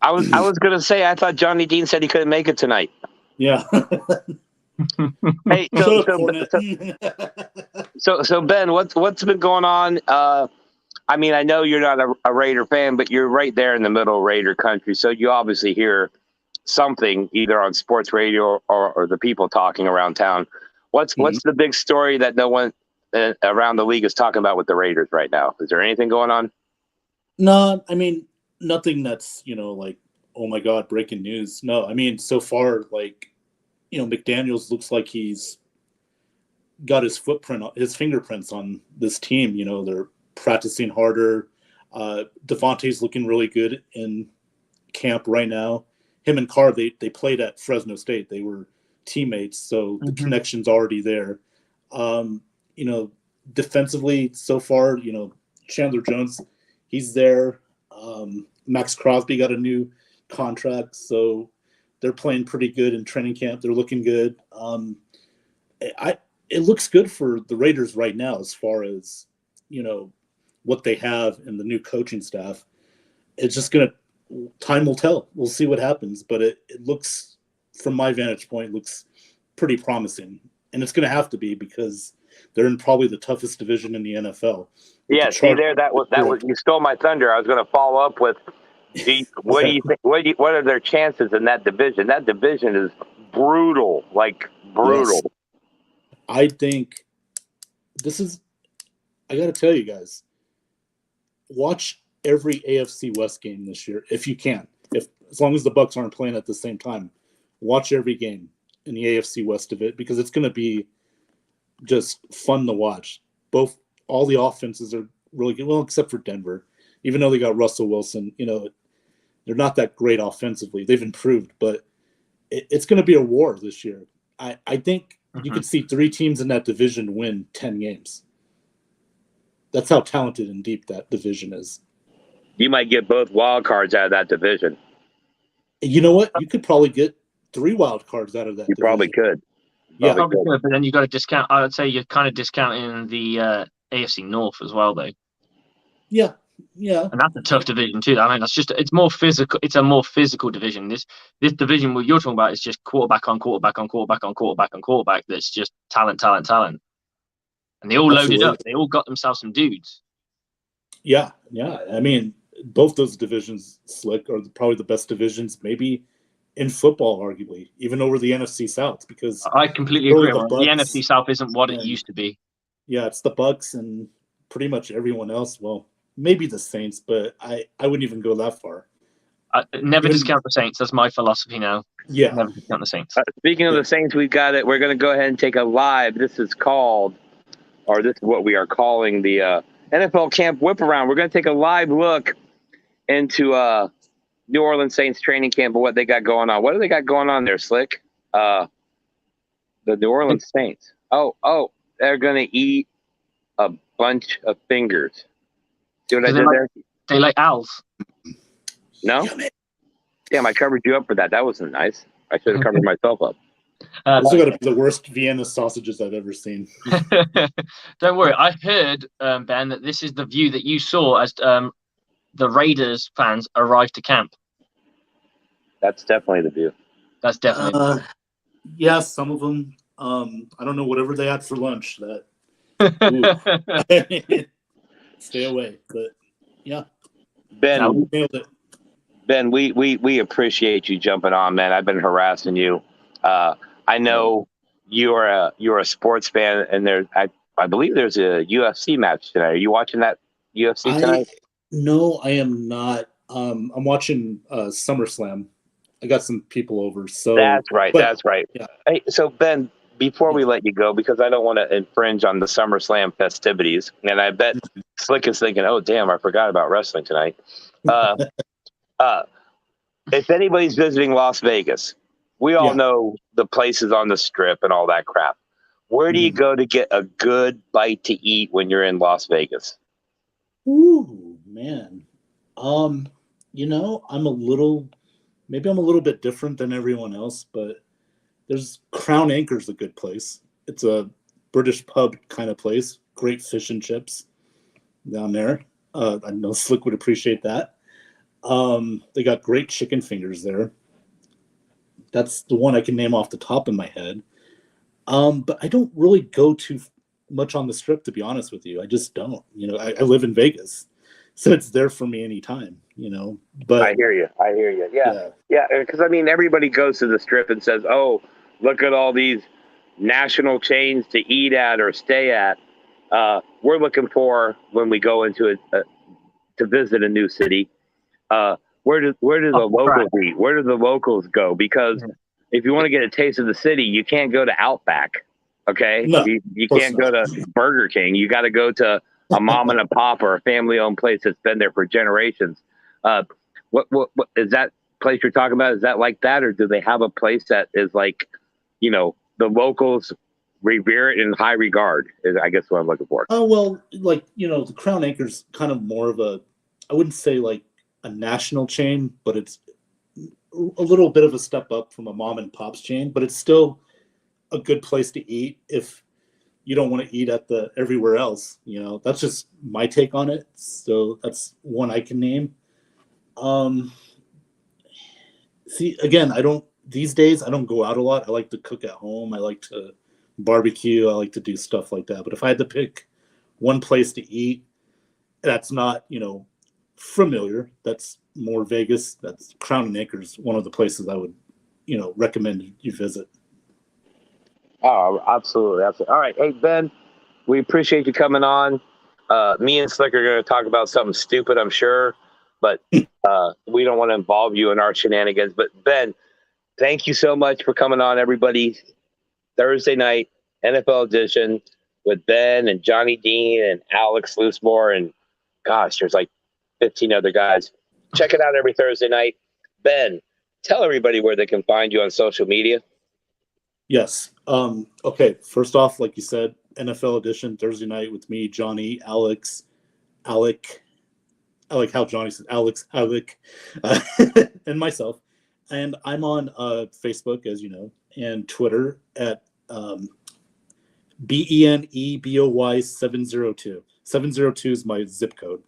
I was gonna say, I thought Johnny Dean said he couldn't make it tonight. Yeah. Hey, so Ben, what's been going on? I know you're not a Raider fan, but you're right there in the middle of Raider country, so you obviously hear something either on sports radio or the people talking around town. What's the big story that no one around the league is talking about with the Raiders right now? Is there anything going on? No, nothing that's, like, oh my God, breaking news. No, so far, like, McDaniels looks like he's got his fingerprints on this team. They're practicing harder. Devontae's looking really good in camp right now. Him and Carr, they played at Fresno State. They were teammates, so the connection's already there. Defensively so far, Chandler Jones, he's there. Max Crosby got a new contract, so they're playing pretty good in training camp. They're looking good. It looks good for the Raiders right now as far as, what they have in the new coaching staff. It's just time will tell. We'll see what happens, but it looks, from my vantage point, looks pretty promising. And it's going to have to be, because they're in probably the toughest division in the NFL. Yeah, that was you stole my thunder. I was going to follow up with, what do you think? What are their chances in that division? That division is brutal, like brutal. Yes. I think I got to tell you guys, watch every AFC West game this year if you can. As long as the Bucs aren't playing at the same time, watch every game in the AFC West of it, because it's going to be just fun to watch. All the offenses are really good, well, except for Denver. Even though they got Russell Wilson, they're not that great offensively. They've improved, but it's going to be a war this year. I think you could see 3 teams in that division win 10 games. That's how talented and deep that division is. You might get both wild cards out of that division. You know what? You could probably get 3 wild cards out of that. You probably could. Probably could, but then you got to discount. I would say you're kind of discounting the AFC North as well, though. Yeah. And that's a tough division too. It's more physical. It's a more physical division. This division what you're talking about is just quarterback on quarterback on quarterback on quarterback on quarterback. That's just talent. And they all loaded up. They all got themselves some dudes. Yeah. Both those divisions, Slick, are probably the best divisions, maybe in football, arguably, even over the NFC South. Because I completely agree. The NFC South isn't what it used to be. Yeah, it's the Bucs and pretty much everyone else. Well, maybe the Saints, but I wouldn't even go that far. Never discount the Saints. That's my philosophy now. Yeah. Never discount the Saints. Speaking of the Saints, we've got it. We're going to go ahead and take a live. This is what we are calling the NFL Camp Whip Around. We're going to take a live look into New Orleans Saints training camp and what they got going on. What do they got going on there, Slick? The New Orleans Saints. Oh, they're going to eat a bunch of fingers. See what I did there? They like owls. No? Damn, I covered you up for that. That wasn't nice. I should have covered myself up. Those are going to be the worst Vienna sausages I've ever seen. Don't worry. I heard, Ben, that this is the view that you saw as the Raiders fans arrived to camp. That's definitely the view. That's definitely. Yeah, some of them. I don't know, whatever they had for lunch. Stay away. But yeah, Ben, nailed it. Ben, we appreciate you jumping on, man. I've been harassing you. I know you're a sports fan, and I believe there's a UFC match tonight. Are you watching that UFC tonight? No, I am not. I'm watching SummerSlam. I got some people over, so that's right. Yeah. Hey, so Ben, before we let you go, because I don't want to infringe on the SummerSlam festivities, and I bet Slick is thinking, "Oh, damn, I forgot about wrestling tonight." If anybody's visiting Las Vegas, we all know the places on the Strip and all that crap. Where do you go to get a good bite to eat when you're in Las Vegas? Ooh, man. I'm a little bit different than everyone else, but there's Crown Anchor's a good place. It's a British pub kind of place. Great fish and chips down there. I know Slick would appreciate that. They got great chicken fingers there. That's the one I can name off the top of my head. But I don't really go too much on the Strip, to be honest with you. I just don't. I live in Vegas, so it's there for me anytime. But I hear you. Yeah. Because everybody goes to the Strip and says, "Oh, look at all these national chains to eat at or stay at." We're looking for, when we go into it to visit a new city, where do the locals eat? Where do the locals go? Because if you want to get a taste of the city, you can't go to Outback. Okay, no, you can't go to Burger King. You got to go to a mom and a pop or a family-owned place that's been there for generations. What is that place you're talking about? Is that like that, or do they have a place that is like, the locals revere it in high regard? Is, I guess, what I'm looking for. Oh well, the Crown Anchor's kind of more of a, I wouldn't say like a national chain, but it's a little bit of a step up from a mom and pop's chain, but it's still a good place to eat if you don't want to eat at the everywhere else. That's just my take on it. So that's one I can name. See, again, these days I don't go out a lot. I like to cook at home. I like to barbecue. I like to do stuff like that. But if I had to pick one place to eat that's not, familiar, that's more Vegas, that's Crown Anchor's one of the places I would, recommend you visit. Oh, absolutely. All right. Hey, Ben, we appreciate you coming on. Me and Slick are going to talk about something stupid, I'm sure, but we don't want to involve you in our shenanigans. But Ben, thank you so much for coming on, everybody. Thursday night, NFL edition with Ben and Johnny Dean and Alex Loosemore. And gosh, there's like 15 other guys. Check it out every Thursday night. Ben, tell everybody where they can find you on social media. Yes. Okay. First off, like you said, NFL edition Thursday night with me, Johnny, Alex, Alec. I like how Johnny said Alex, Alec, and myself. And I'm on Facebook, as you know, and Twitter at BENEBOY 702. 702 is my zip code.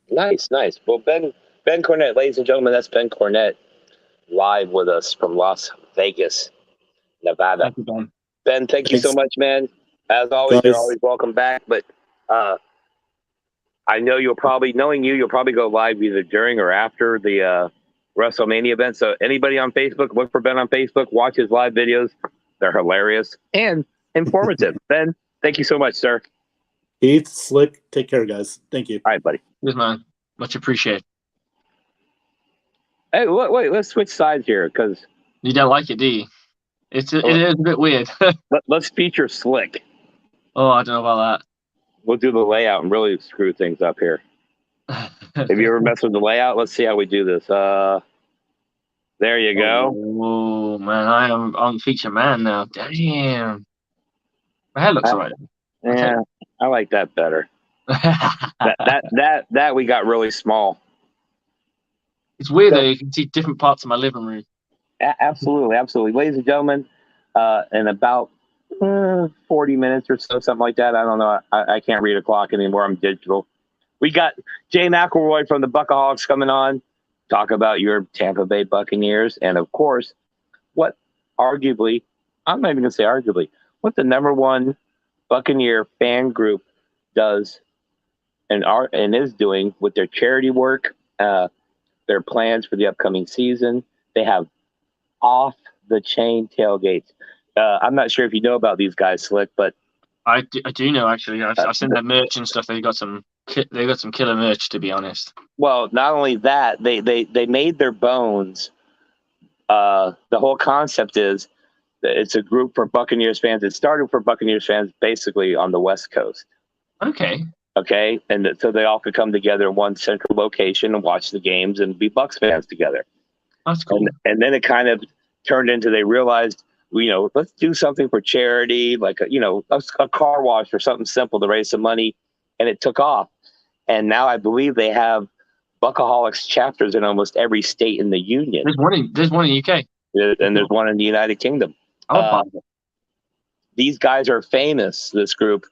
Nice. Well, Ben Cornett, ladies and gentlemen, that's Ben Cornett live with us from Las Vegas, Nevada. Thank you, Ben. Ben, thank you so much, man. As always, you're always welcome back. But I know you'll probably go live either during or after the WrestleMania event. So anybody on Facebook, look for Ben on Facebook, watch his live videos. They're hilarious and informative. Ben, thank you so much, sir. Heath, Slick, take care, guys. Thank you. All right, buddy. Yes, man. Much appreciated. Hey, wait, let's switch sides here because You don't like it, do you? It is a bit weird. let's feature Slick. Oh, I don't know about We'll do the layout and really screw things up here. that. Have you ever messed with the layout? Let's see how we do this. There you go. Oh man, I'm feature man now. Damn. My hair looks alright. Yeah, I like that better. that we got really small. It's weird though. You can see different parts of my living room. Absolutely. Ladies and gentlemen, in about 40 minutes or so, something like that. I don't know. I can't read a clock anymore. I'm digital. We got Jay McElroy from the Bucaholics coming on. Talk about your Tampa Bay Buccaneers. And, of course, what arguably, I'm not even going to say arguably, what the number one Buccaneer fan group does and is doing with their charity work, their plans for the upcoming season. They have off-the-chain tailgates. I'm not sure if you know about these guys, Slick, but I do know, actually. I've seen their merch and stuff. They got some killer merch, to be honest. Well, not only that, they made their bones. The whole concept is that it's a group for Buccaneers fans. It started for Buccaneers fans basically on the West Coast. Okay. And so they all could come together in one central location and watch the games and be Bucs fans together. That's cool. And then it kind of turned into they realized, let's do something for charity, like a car wash or something simple to raise some money, and it took off. And now I believe they have Bucaholics chapters in almost every state in the union. There's one in UK. And there's one in the United Kingdom. These guys are famous, this group.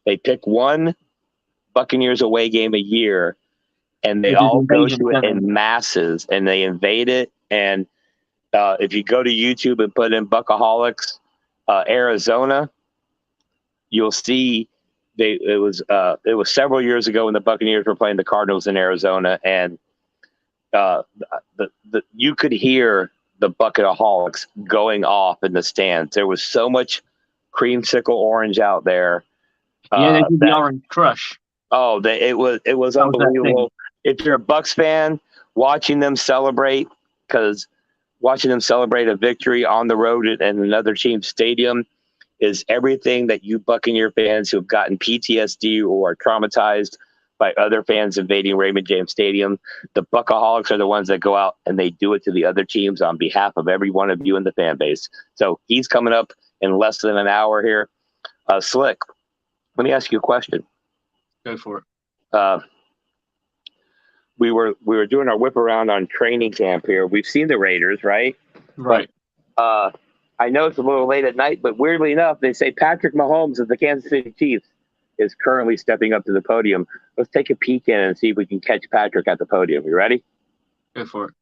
They pick one Buccaneers away game a year, and they all go to it in masses, and they invade it. And if you go to YouTube and put in Bucaholics, Arizona, you'll see it was several years ago when the Buccaneers were playing the Cardinals in Arizona, and you could hear the Bucaholics going off in the stands. There was so much creamsicle orange out there. They did the Orange Crush. Oh, it was unbelievable. If you're a Bucs fan, watching them celebrate a victory on the road in another team's stadium is everything that you Buccaneer fans who have gotten PTSD or are traumatized by other fans invading Raymond James Stadium. The Bucaholics are the ones that go out and they do it to the other teams on behalf of every one of you in the fan base. So he's coming up in less than an hour here. Slick, let me ask you a question. Go for it. We were doing our whip around on training camp here. We've seen the Raiders, right? Right. I know it's a little late at night, but weirdly enough, they say Patrick Mahomes of the Kansas City Chiefs is currently stepping up to the podium. Let's take a peek in and see if we can catch Patrick at the podium. You ready? Go for it.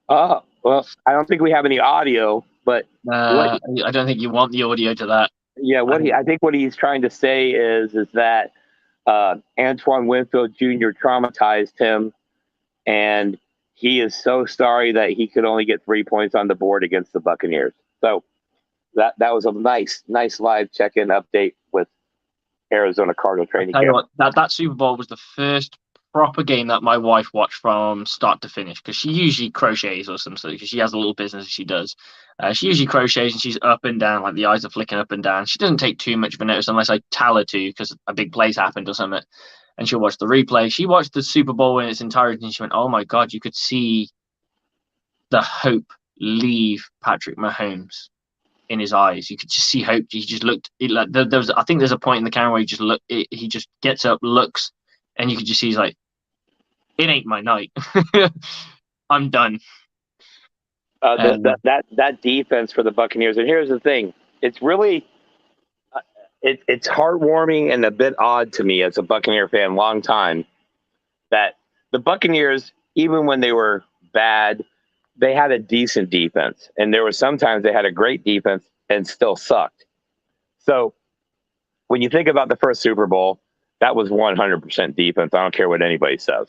Well, I don't think we have any audio, but I don't think you want the audio to that. Yeah, I think what he's trying to say is that Antoine Winfield Jr. traumatized him, and he is so sorry that he could only get 3 points on the board against the Buccaneers. So that was a nice live check-in update with Arizona Cardinal training camp. That Super Bowl was the first proper game that my wife watched from start to finish, because she usually crochets or something, because she has a little business she does. She usually crochets and she's up and down, like the eyes are flicking up and down. She doesn't take too much of a notice unless I tell her to, because a big play's happened or something. And she'll watch the replay. She watched the Super Bowl in its entirety and she went, oh my God, you could see the hope leave Patrick Mahomes in his eyes. You could just see hope. He just looked, I think there's a point in the camera where he just gets up, looks, and you could just see he's like, it ain't my night. I'm done. That defense for the Buccaneers, and here's the thing, it's really it's heartwarming and a bit odd to me as a Buccaneer fan, long time, that the Buccaneers, even when they were bad, they had a decent defense, and there were sometimes they had a great defense and still sucked. So when you think about the first Super Bowl, that was 100% defense. I don't care what anybody says.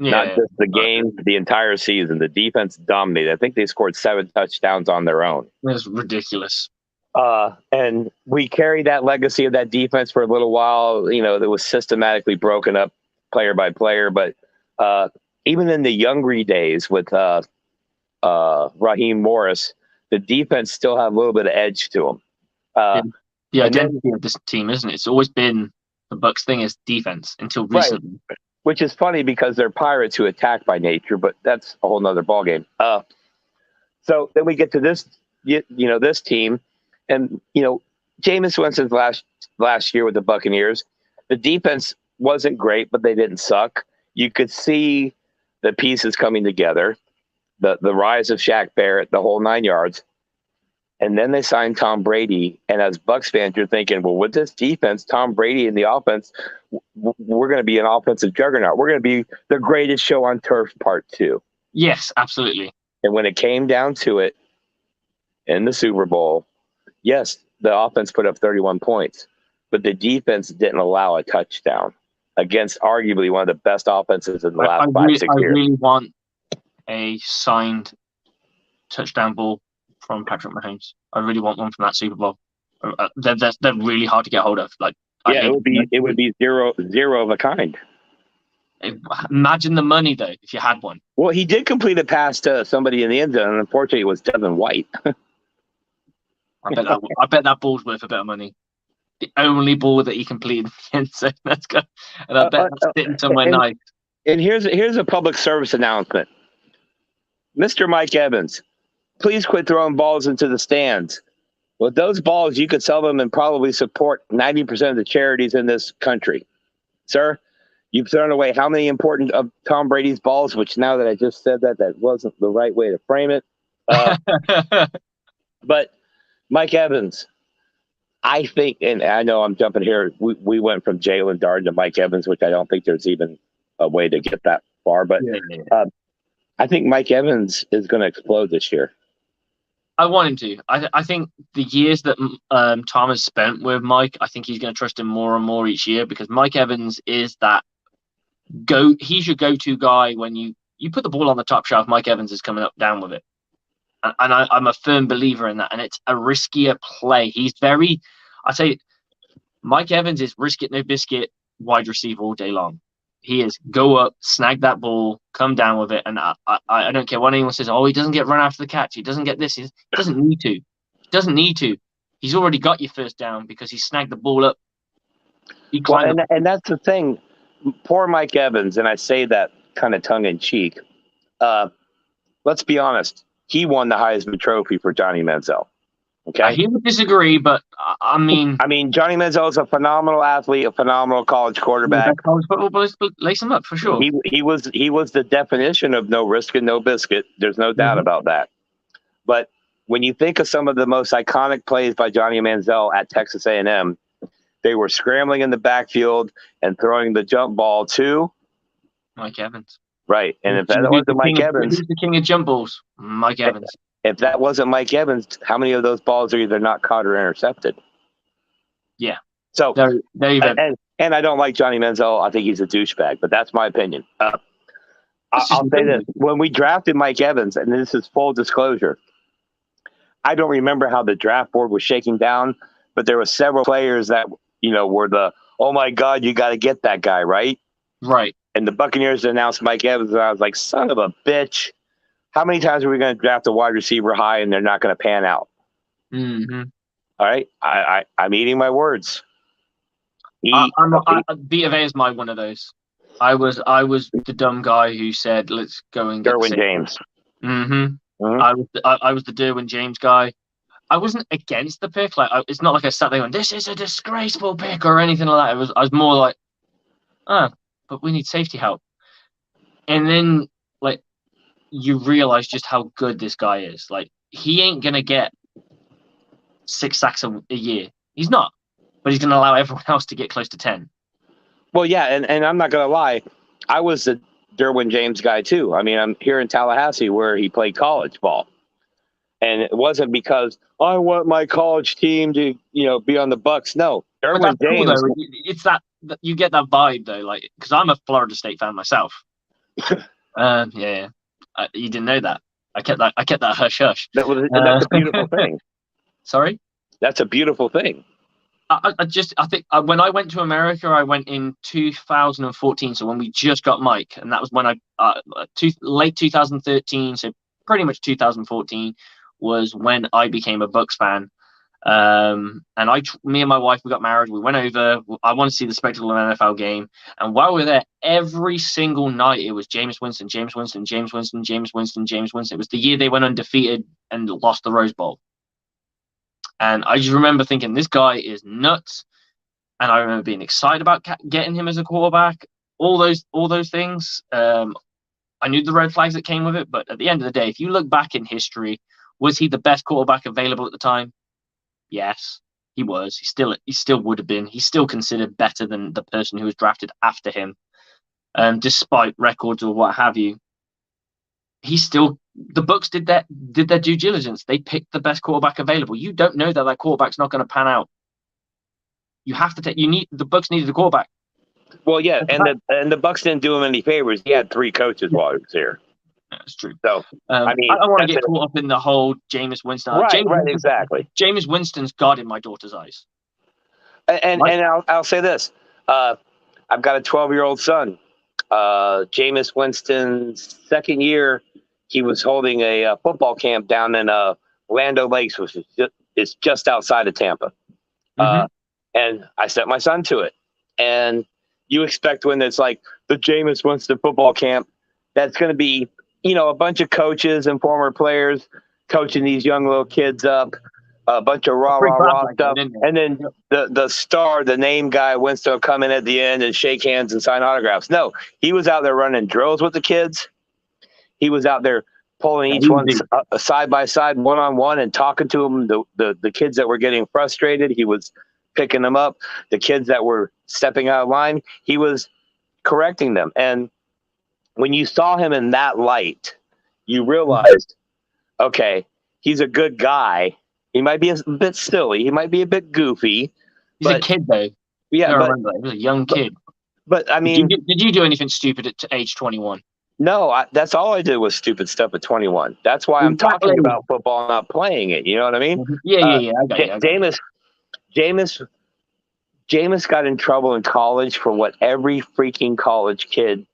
Not just the game, the entire season. The defense dominated. I think they scored 7 touchdowns on their own. It was ridiculous. And we carried that legacy of that defense for a little while. That was systematically broken up player by player. But even in the younger days with Raheem Morris, the defense still had a little bit of edge to them. The identity of this team, isn't it? It's always been the Bucs thing is defense until recently. Right. Which is funny because they're Pirates who attack by nature, but that's a whole nother ballgame. So then we get to this, this team, and Jameis Winston's last year with the Buccaneers, the defense wasn't great, but they didn't suck. You could see the pieces coming together, the rise of Shaq Barrett, the whole 9 yards. And then they signed Tom Brady. And as Bucs fans, you're thinking, well, with this defense, Tom Brady and the offense, we're going to be an offensive juggernaut. We're going to be the greatest show on turf part 2. Yes, absolutely. And when it came down to it in the Super Bowl, yes, the offense put up 31 points, but the defense didn't allow a touchdown against arguably one of the best offenses in the last 5-6 years. I really want a signed touchdown ball from Patrick Mahomes. I really want one from that Super Bowl. They're really hard to get hold of. It would be zero of a kind. Imagine the money though if you had one. Well, he did complete a pass to somebody in the end zone, and unfortunately, it was Devin White. I bet that ball's worth a bit of money. The only ball that he completed in the end zone. Let's go. And I bet that's sitting somewhere nice. And here's a public service announcement. Mr. Mike Evans, please quit throwing balls into the stands. With those balls, you could sell them and probably support 90% of the charities in this country. Sir, you've thrown away how many important of Tom Brady's balls, which now that I just said that wasn't the right way to frame it. But Mike Evans, I think, and I know I'm jumping here, we went from Jalen Darden to Mike Evans, which I don't think there's even a way to get that far. But I think Mike Evans is going to explode this year. I want him to. I think the years that Tom has spent with Mike, I think he's going to trust him more and more each year because Mike Evans is that he's your go-to guy when you put the ball on the top shelf. Mike Evans is coming up down with it, and I'm a firm believer in that. And it's a riskier play. I'd say Mike Evans is risk it no biscuit wide receiver all day long. He is go up, snag that ball, come down with it, and I don't care what anyone says. Oh, he doesn't get run after the catch. He doesn't get this. He doesn't need to. He doesn't need to. He's already got your first down because he snagged the ball up. And that's the thing. Poor Mike Evans, and I say that kind of tongue in cheek. Let's be honest. He won the Heisman Trophy for Johnny Manziel. Okay, he would disagree, but I mean, Johnny Manziel is a phenomenal athlete, a phenomenal college quarterback. College football, lace him up for sure. He was the definition of no risk and no biscuit. There's no doubt about that. But when you think of some of the most iconic plays by Johnny Manziel at Texas A&M, they were scrambling in the backfield and throwing the jump ball to Mike Evans. Right, and if that wasn't Mike Evans, who's the king of jump balls? Mike Evans. If that wasn't Mike Evans, how many of those balls are either not caught or intercepted? Yeah. So there you go. And I don't like Johnny Manziel. I think he's a douchebag, but that's my opinion. I'll say this: when we drafted Mike Evans, and this is full disclosure, I don't remember how the draft board was shaking down, but there were several players that were the oh my god, you got to get that guy, right? Right. And the Buccaneers announced Mike Evans, and I was like, son of a bitch. How many times are we going to draft a wide receiver high and they're not going to pan out? Mm-hmm. All right. I'm eating my words. B of A is one of those. I was the dumb guy who said, let's go and get Derwin James. Mm-hmm. I was the Derwin James guy. I wasn't against the pick. It's not like I sat there going, this is a disgraceful pick or anything like that. I was more like, but we need safety help. And then, you realize just how good this guy is. He ain't going to get 6 sacks a year. He's not. But he's going to allow everyone else to get close to 10. Well, yeah, and I'm not going to lie. I was the Derwin James guy, too. I'm here in Tallahassee where he played college ball. And it wasn't because I want my college team to, be on the Bucs. No. Derwin James. Cool, though. It's that you get that vibe, though, because I'm a Florida State fan myself. Yeah. You didn't know that. I kept that hush hush. That's a beautiful thing. Sorry? That's a beautiful thing. I think when I went to America, I went in 2014. So when we just got Mike, and that was when late 2013. So pretty much 2014 was when I became a Bucs fan. And me and my wife, we got married. We went over. I wanted to see the spectacle of an NFL game. And while we were there, every single night it was Jameis Winston, Jameis Winston, Jameis Winston, Jameis Winston, Jameis Winston. It was the year they went undefeated and lost the Rose Bowl. And I just remember thinking, this guy is nuts. And I remember being excited about getting him as a quarterback. All those things. I knew the red flags that came with it. But at the end of the day, if you look back in history, was he the best quarterback available at the time? Yes, he was. He still would have been. He's still considered better than the person who was drafted after him, despite records or what have you. The Bucs did their due diligence. They picked the best quarterback available. You don't know that quarterback's not going to pan out. You have to the Bucs needed a quarterback. Well, yeah, and the Bucs didn't do him any favors. He had 3 coaches while he was here. That's true. So I mean, I don't want to get caught up in the whole Jameis Winston. Right, exactly. Jameis Winston's God in my daughter's eyes. And I'll say this: I've got a 12-year-old son. Jameis Winston's second year, he was holding a football camp down in Land O'Lakes, which is just outside of Tampa. Mm-hmm. And I sent my son to it. And you expect when it's like the Jameis Winston football camp, that's going to be, a bunch of coaches and former players coaching these young little kids up, a bunch of rah stuff. And then the star, the name guy, Winston, will come in at the end and shake hands and sign autographs. No, he was out there running drills with the kids. He was out there pulling each one side by side, one-on-one, and talking to them. The kids that were getting frustrated, he was picking them up. The kids that were stepping out of line, he was correcting them. And when you saw him in that light, you realized, okay, he's a good guy. He might be a bit silly. He might be a bit goofy. He's a kid, though. Yeah, he was a young kid. But I mean, did you do anything stupid at age 21? No, that's all I did was stupid stuff at 21. That's why I'm talking about football, not playing it. You know what I mean? Yeah. I got you. Jameis got in trouble in college for what every freaking college kid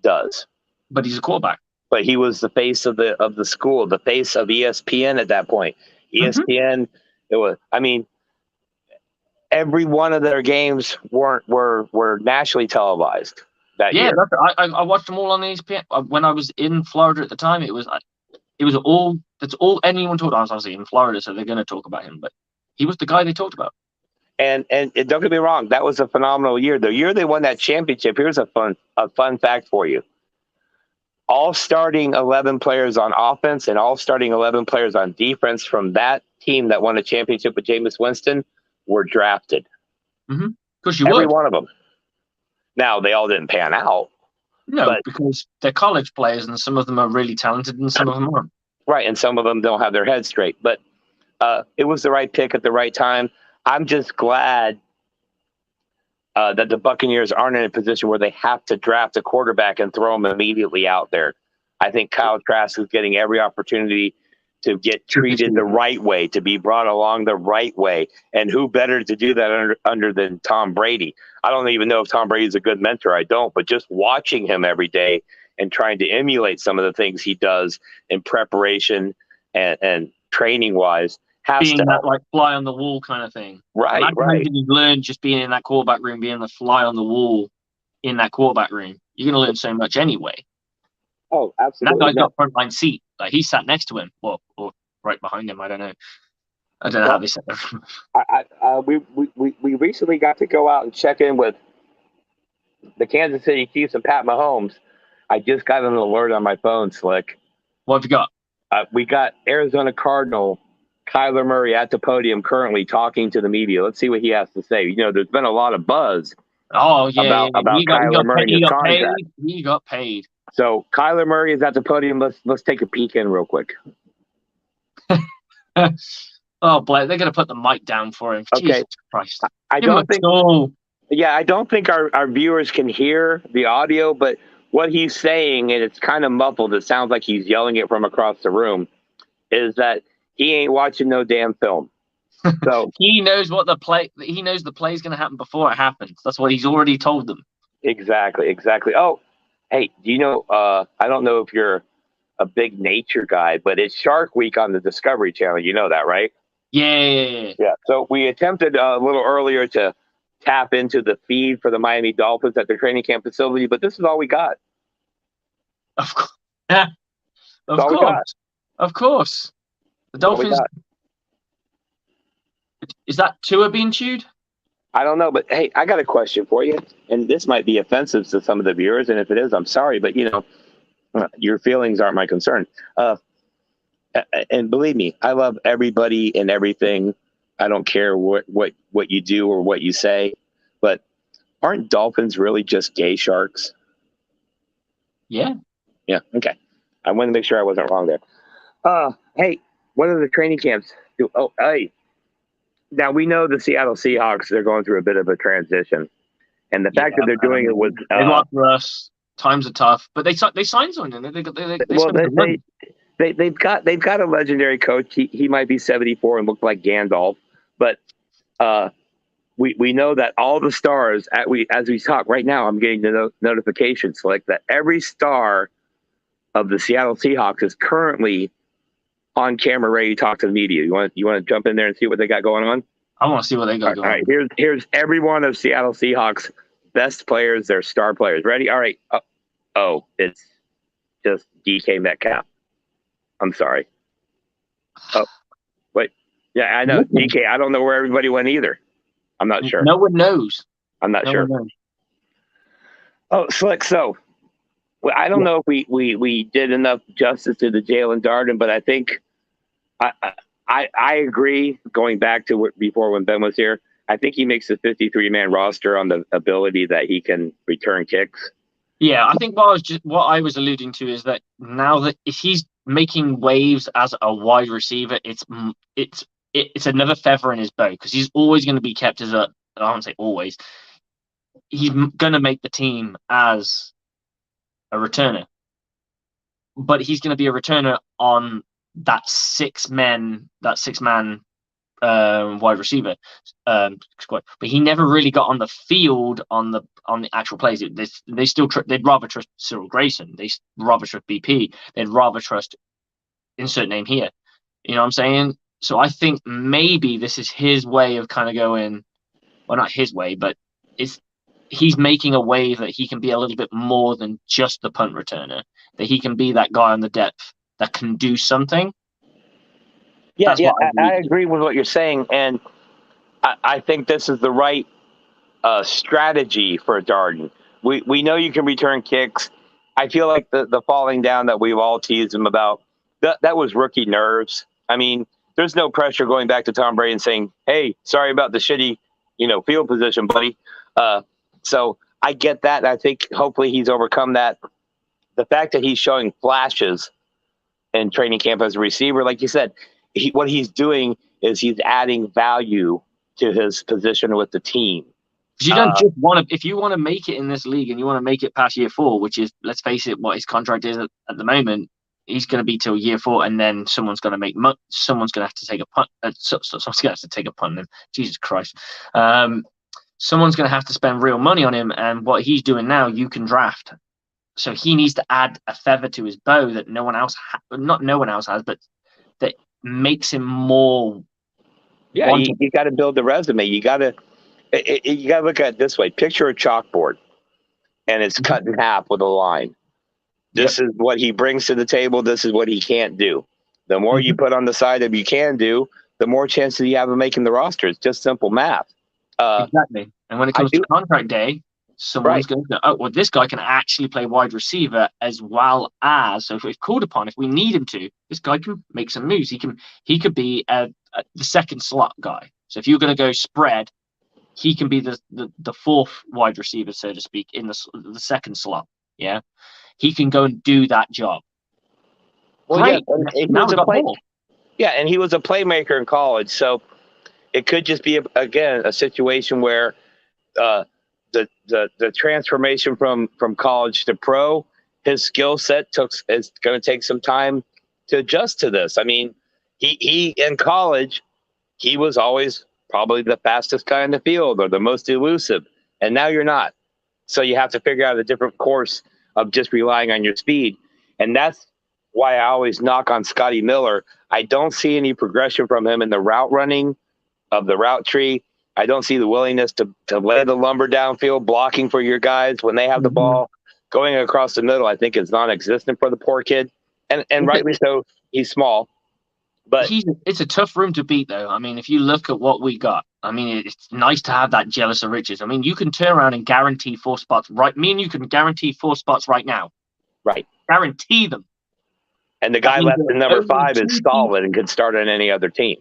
does. But he's a quarterback. But he was the face of the school, the face of ESPN at that point. ESPN, it was. I mean, every one of their games were nationally televised that year. I watched them all on ESPN. When I was in Florida at the time, it was all. That's all anyone talked about. I was obviously in Florida, so they're going to talk about him. But he was the guy they talked about. And don't get me wrong, that was a phenomenal year. The year they won that championship, here's a fun fact for you. All starting 11 players on offense and all starting 11 players on defense from that team that won a championship with Jameis Winston were drafted. Mm-hmm. Because every one of them. Now, they all didn't pan out. No, because they're college players and some of them are really talented and some of them aren't. Right, and some of them don't have their heads straight. But it was the right pick at the right time. I'm just glad that the Buccaneers aren't in a position where they have to draft a quarterback and throw him immediately out there. I think Kyle Trask is getting every opportunity to get treated the right way, to be brought along the right way. And who better to do that under than Tom Brady? I don't even know if Tom Brady is a good mentor. I don't. But just watching him every day and trying to emulate some of the things he does in preparation and training-wise, being that fly on the wall kind of thing. Right. You learn just being in that quarterback room, being the fly on the wall in that quarterback room. You're going to learn so much anyway. Oh, absolutely. And that guy's got frontline seat. Like he sat next to him, or right behind him. I don't know how they sat there. We recently got to go out and check in with the Kansas City Chiefs and Pat Mahomes. I just got an alert on my phone, Slick. What have you got? We got Arizona Cardinal Kyler Murray at the podium currently talking to the media. Let's see what he has to say. There's been a lot of buzz. About Kyler Murray and his contract. He got paid. So Kyler Murray is at the podium. Let's take a peek in real quick. Oh, Blake, they're going to put the mic down for him. Okay. Jesus Christ. I don't think our viewers can hear the audio, but what he's saying, and it's kind of muffled, it sounds like he's yelling it from across the room, is that he ain't watching no damn film. So He knows what the play. He knows the play is going to happen before it happens. That's what he's already told them. exactly. Oh, hey, do you know? I don't know if you're a big nature guy, but it's Shark Week on the Discovery Channel. You know that, right? Yeah. Yeah. So we attempted a little earlier to tap into the feed for the Miami Dolphins at their training camp facility, but this is all we got. Of course. Yeah. That's all we got. Of course. The That's all we Dolphins. got. Is that Tua being chewed? I don't know, but hey, I got a question for you, and this might be offensive to some of the viewers, and if it is, I'm sorry, but your feelings aren't my concern. And believe me, I love everybody and everything. I don't care what you do or what you say, but aren't dolphins really just gay sharks? Yeah. Yeah. Okay. I wanted to make sure I wasn't wrong there. Hey, what are the training camps? Oh, hey. Now we know the Seattle Seahawks, they're going through a bit of a transition, and the fact that they're doing it with they lost Russ. Times are tough, but they signed someone. They've got a legendary coach. He might be 74 and look like Gandalf, but we know that all the stars as we talk right now. I'm getting the notifications like that every star of the Seattle Seahawks is currently on camera, ready to talk to the media. You want to jump in there and see what they got going on? I want to see what they got going on. All right, here's every one of Seattle Seahawks best players, their star players. Ready? All right. It's just DK Metcalf. I'm sorry. Oh, wait. Yeah, I know. DK, I don't know where everybody went either. I'm not sure. No one knows. I'm not sure. Oh, Slick. So, I don't know if we did enough justice to the Jalen Darden, but I think I agree. Going back to before when Ben was here, I think he makes a 53-man roster on the ability that he can return kicks. Yeah, I think what I was alluding to is that now that if he's making waves as a wide receiver, it's another feather in his bow because he's always going to be kept as I won't say always. He's going to make the team as a returner, but he's going to be a returner on that six-man wide receiver squad. But he never really got on the field on the actual plays. They'd rather trust Cyril Grayson. They'd rather trust BP. They'd rather trust insert name here. You know what I'm saying? So I think maybe this is his way of kind of going. Well, not his way, but he's making a wave that he can be a little bit more than just the punt returner. That he can be that guy on the depth that can do something. Yeah, I agree with what you're saying, and I think this is the right strategy for Darden. We know you can return kicks. I feel like the falling down that we've all teased him about, that was rookie nerves. I mean, there's no pressure going back to Tom Brady and saying, hey, sorry about the shitty, field position, buddy. So I get that. I think hopefully he's overcome that. The fact that he's showing flashes in training camp as a receiver, like you said, what he's doing is he's adding value to his position with the team. You don't just want to. If you want to make it in this league and you want to make it past year 4, which is, let's face it, what his contract is at the moment, he's going to be till year 4, and then someone's going to someone's going to have to take a punt. Someone's going to have to take a punt. Then Jesus Christ, someone's going to have to spend real money on him. And what he's doing now, you can draft. So he needs to add a feather to his bow that no one else, not no one else has, but that makes him more. Yeah, you got to build the resume. You got to look at it this way. Picture a chalkboard, and it's cut in half with a line. This is what he brings to the table. This is what he can't do. The more you put on the side of you can do, the more chances you have of making the roster. It's just simple math. Exactly. And when it comes to contract day, someone's going to go, oh, well, this guy can actually play wide receiver as well as, so if called upon, if we need him to, this guy can make some moves. He could be the second slot guy. So if you're going to go spread, he can be the fourth wide receiver, so to speak, in the second slot. Yeah. He can go and do that job. Well, yeah, and he was a playmaker in college. So it could just be, again, a situation where the transformation from college to pro, his skill set is going to take some time to adjust to this. I mean, he in college, he was always probably the fastest guy in the field or the most elusive, and now you're not. So you have to figure out a different course of just relying on your speed. And that's why I always knock on Scotty Miller. I don't see any progression from him in the route running of the route tree. I don't see the willingness to lay the lumber downfield, blocking for your guys when they have the ball. Going across the middle, I think, is non-existent for the poor kid. And rightly so, he's small. But it's a tough room to beat, though. I mean, if you look at what we got, I mean, it's nice to have that jealous of riches. I mean, you can turn around and guarantee 4 spots right. Me and you can guarantee 4 spots right now. Right. Guarantee them. And the guy left in number 5 is solid and could start on any other team.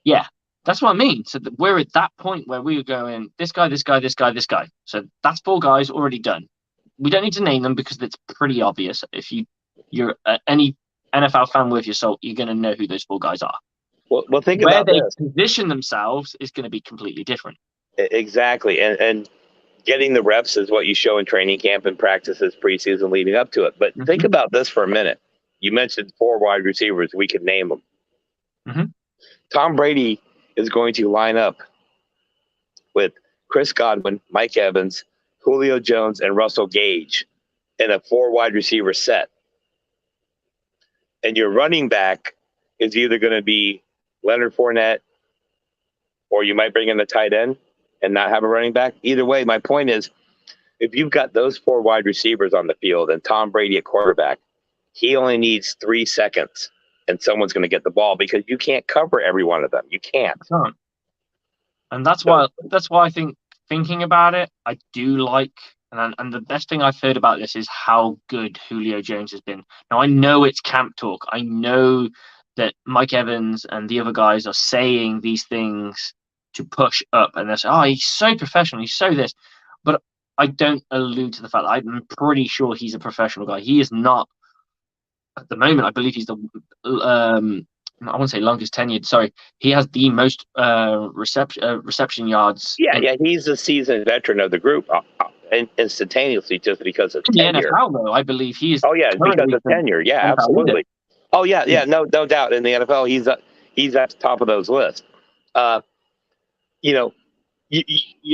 Yeah, that's what I mean. So we're at that point where we were going, this guy, this guy, this guy, this guy. So that's 4 guys already done. We don't need to name them because it's pretty obvious. If you're any NFL fan worth your salt, you're going to know who those 4 guys are. Well, think where about they this. Position themselves is going to be completely different. Exactly, and getting the reps is what you show in training camp and practices preseason leading up to it. But think about this for a minute. You mentioned 4 wide receivers. We could name them. Tom Brady is going to line up with Chris Godwin, Mike Evans, Julio Jones, and Russell Gage in a 4 wide receiver set. And your running back is either going to be Leonard Fournette, or you might bring in the tight end and not have a running back. Either way, my point is, if you've got those 4 wide receivers on the field and Tom Brady at quarterback, he only needs 3 seconds and someone's going to get the ball because you can't cover every one of them. You can't. And that's why I think, thinking about it, I do like, and the best thing I've heard about this is how good Julio Jones has been. Now, I know it's camp talk. I know that Mike Evans and the other guys are saying these things to push up, and they're saying, oh, he's so professional, he's so this. But I don't allude to the fact that I'm pretty sure he's a professional guy. He is not, at the moment, I believe he's the, I won't say longest tenured, sorry. He has the most reception yards. Yeah, he's a seasoned veteran of the group instantaneously just because of tenure. In the NFL, though, I believe he is. Oh, yeah, because of tenure. Yeah, absolutely. Oh, yeah, no doubt. In the NFL, he's at the top of those lists. You're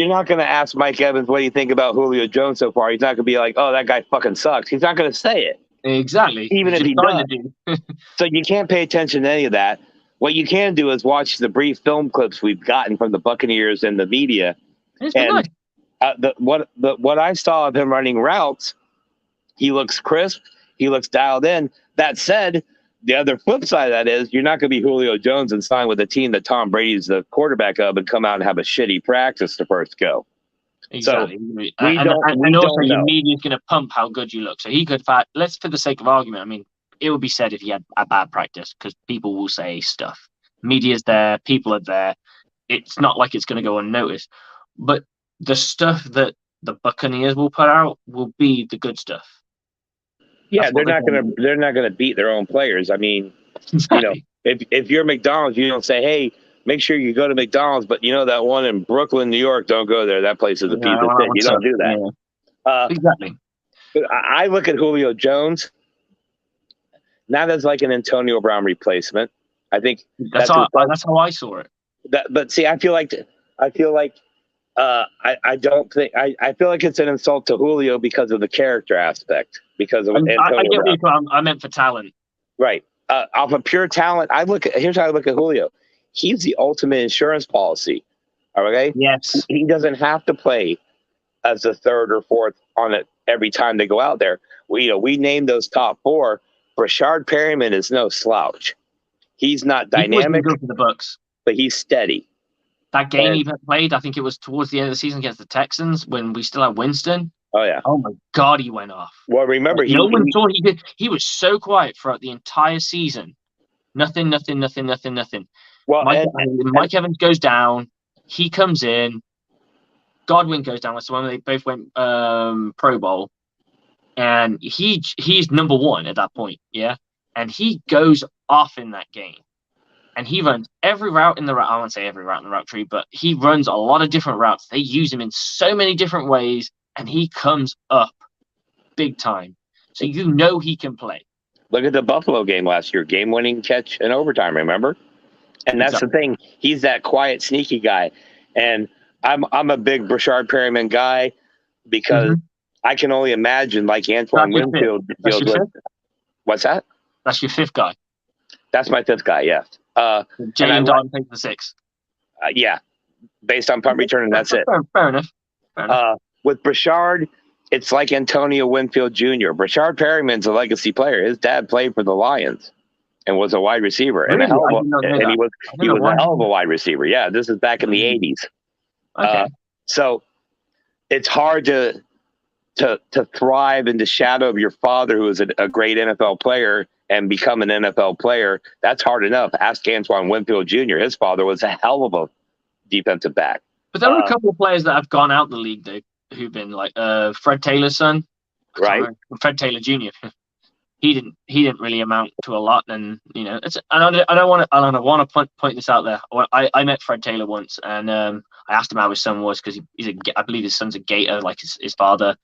not going to ask Mike Evans, what do you think about Julio Jones so far? He's not going to be like, oh, that guy fucking sucks. He's not going to say it. Exactly. Even if he does. So you can't pay attention to any of that. What you can do is watch the brief film clips we've gotten from the Buccaneers and the media. And what I saw of him running routes, he looks crisp. He looks dialed in. That said, the other flip side of that is you're not going to be Julio Jones and sign with a team that Tom Brady's the quarterback of and come out and have a shitty practice to first go. Exactly. So and also your media is going to pump how good you look. So he could, let's, for the sake of argument, I mean, it would be said if he had a bad practice because people will say stuff. Media's there, people are there. It's not like it's going to go unnoticed. But the stuff that the Buccaneers will put out will be the good stuff. Yeah, they're not going to beat their own players. I mean, exactly. If you're McDonald's, you don't say, hey, make sure you go to McDonald's, but that one in Brooklyn, New York, don't go there. That place is a piece of shit. You don't do that. Yeah. Exactly. But I look at Julio Jones not as like an Antonio Brown replacement. I think that's how I saw it. But see, I feel like I don't think I feel like it's an insult to Julio because of the character aspect. Because of Antonio Brown. I meant for talent. Right. Off of pure talent, here's how I look at Julio. He's the ultimate insurance policy. Okay? Yes. He doesn't have to play as a third or fourth on it every time they go out there. We named those top 4. Rashard Perryman is no slouch. He's not dynamic. He was good for the Bucs, but he's steady. That game he played, I think it was towards the end of the season against the Texans when we still had Winston. Oh yeah. Oh my God, he went off. Well, remember no one thought he did. He was so quiet throughout the entire season. Nothing. Well, Mike Evans goes down. He comes in. Godwin goes down. So when they both went Pro Bowl, and he's number 1 at that point. Yeah, and he goes off in that game. And he runs every route in the route. I won't say every route in the route tree, but he runs a lot of different routes. They use him in so many different ways, and he comes up big time. So he can play. Look at the Buffalo game last year. Game-winning catch in overtime, remember? And that's the thing. He's that quiet, sneaky guy. And I'm a big Brashard Perryman guy because I can only imagine like Antoine Winfield deals with. What's that? That's your fifth guy. That's my fifth guy, yes. Jay and Darden takes the sixth. Yeah. Based on punt return, and that's it. Fair enough. With Brashard, it's like Antonio Winfield Jr. Brashard Perryman's a legacy player. His dad played for the Lions and was a wide receiver. Really? And he was a hell of a wide receiver. Yeah, this is back in the 80s. Okay. So it's hard to thrive in the shadow of your father, who is a great NFL player, and become an NFL player. That's hard enough. Ask Antoine Winfield Jr. His father was a hell of a defensive back. But there are a couple of players that have gone out the league, though, who've been like Fred Taylor's son, right? Fred Taylor Jr. He didn't really amount to a lot, and I don't want to point this out there. I met Fred Taylor once, and I asked him how his son was because I believe his son's a Gator, like his father.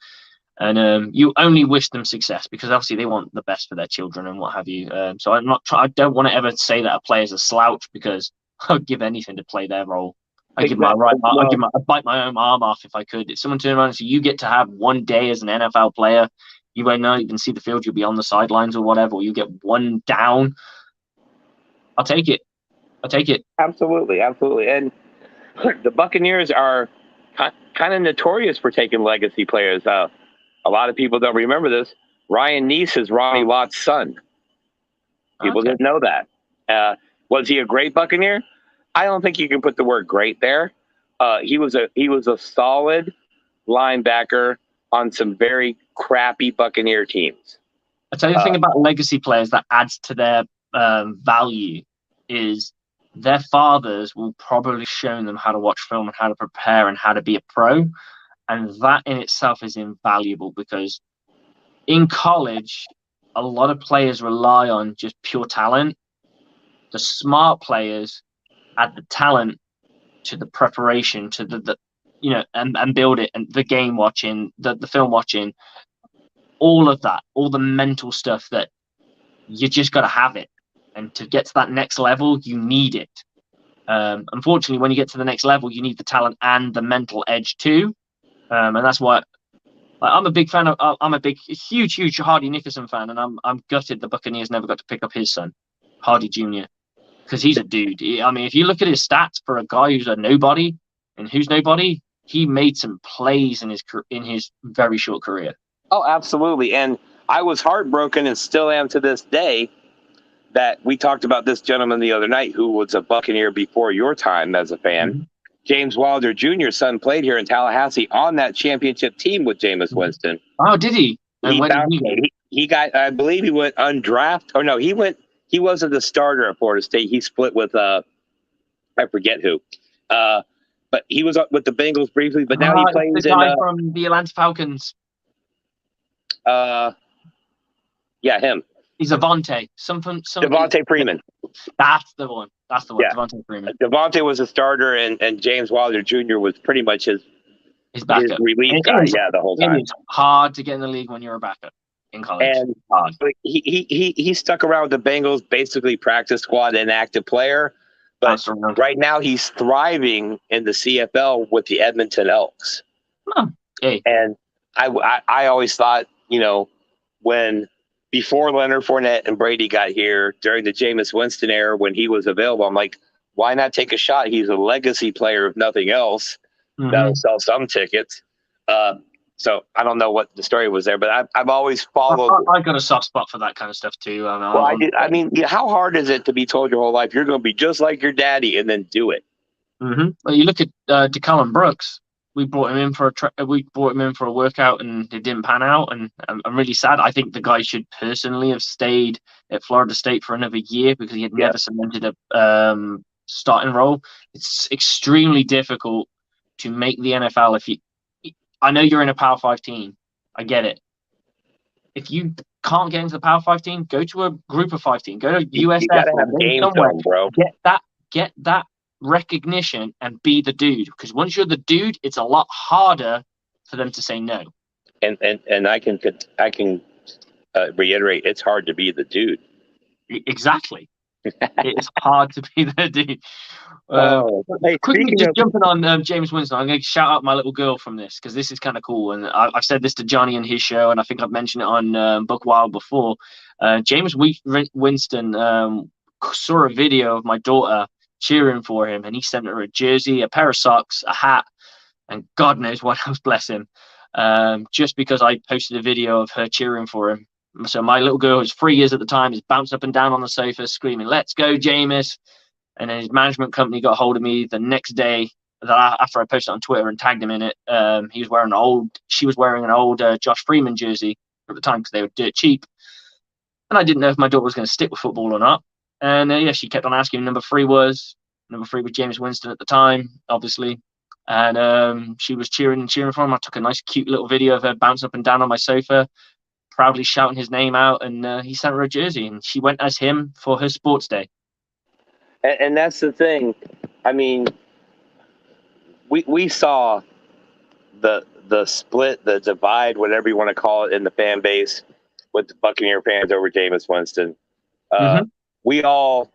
And you only wish them success because obviously they want the best for their children and what have you. So I don't want to ever say that a player's a slouch because I'd give anything to play their role. I bite my own arm off if I could. If someone turned around and said, you get to have one day as an NFL player, you won't know, you can see the field, you'll be on the sidelines or whatever, or you get one down, I'll take it. Absolutely. And the Buccaneers are kind of notorious for taking legacy players. A lot of people don't remember this. Ryan Neese is Ronnie Lott's son. People didn't know that. Was he a great Buccaneer? I don't think you can put the word great there. He was a solid linebacker on some very crappy Buccaneer teams. I'll tell you the thing about legacy players that adds to their value is their fathers will probably show them how to watch film and how to prepare and how to be a pro. And that in itself is invaluable because in college, a lot of players rely on just pure talent. The smart players add the talent to the preparation, to the and build it, and the game watching, the film watching, all of that, all the mental stuff that you just got to have it. And to get to that next level, you need it. Unfortunately, when you get to the next level, you need the talent and the mental edge too. And that's why I'm a big fan of. I'm a huge Hardy Nickerson fan, and I'm gutted the Buccaneers never got to pick up his son, Hardy Jr., because he's a dude. I mean, if you look at his stats for a guy who's a nobody, and who's nobody, he made some plays in his very short career. Oh, absolutely. And I was heartbroken and still am to this day that we talked about this gentleman the other night who was a Buccaneer before your time as a fan. Mm-hmm. James Wilder Jr.'s son played here in Tallahassee on that championship team with Jameis Winston. Oh, did he? He got, I believe he went undrafted. Or no, he wasn't the starter at Florida State. He split with, I forget who. But he was with the Bengals briefly, but now he plays the guy from the Atlanta Falcons. Yeah, him. He's Devontae. Devontae Freeman. That's the one. Yeah. Devontae Freeman. Devontae was a starter, and James Wilder Jr. was pretty much his backup. His relief guy, the whole time. It's hard to get in the league when you're a backup in college. And he stuck around with the Bengals, basically practice squad and active player. But right now he's thriving in the CFL with the Edmonton Elks. Oh, hey. And I always thought, when before Leonard Fournette and Brady got here during the Jameis Winston era, when he was available, I'm like, why not take a shot? He's a legacy player, if nothing else. Mm-hmm. That'll sell some tickets. So I don't know what the story was there, but I've always followed. I got a soft spot for that kind of stuff too. I mean, how hard is it to be told your whole life you're going to be just like your daddy and then do it? Mm-hmm. Well, you look at DeCallum Brooks. We brought him in for a workout, and it didn't pan out. And I'm really sad. I think the guy should personally have stayed at Florida State for another year because he had never cemented a starting role. It's extremely difficult to make the NFL if you. I know you're in a Power 5 team. I get it. If you can't get into the Power 5 team, go to a Group of 5 team. Go to USF. You gotta have game film, bro. Get that recognition and be the dude. Because once you're the dude, it's a lot harder for them to say no. And I can reiterate, it's hard to be the dude. Exactly. It's hard to be there, dude. Hey, Quickly, just jumping on James Winston, I'm going to shout out my little girl from this because this is kind of cool. And I've said this to Johnny in his show, and I think I've mentioned it on Book Wild before. James Winston saw a video of my daughter cheering for him, and he sent her a jersey, a pair of socks, a hat, and God knows what else, bless him, just because I posted a video of her cheering for him. So my little girl, who's 3 years at the time, is bouncing up and down on the sofa screaming, "Let's go, Jameis." And then his management company got hold of me the next day after I posted it on Twitter and tagged him in it. She was wearing an old Josh Freeman jersey at the time because they were dirt cheap. And I didn't know if my daughter was going to stick with football or not. And she kept on asking who number three was James Winston at the time, obviously. And she was cheering for him. I took a nice, cute little video of her bouncing up and down on my sofa, proudly shouting his name out. And he sent her a jersey, and she went as him for her sports day. And that's the thing. I mean, we saw the split, the divide, whatever you want to call it, in the fan base with the Buccaneer fans over Jameis Winston. We all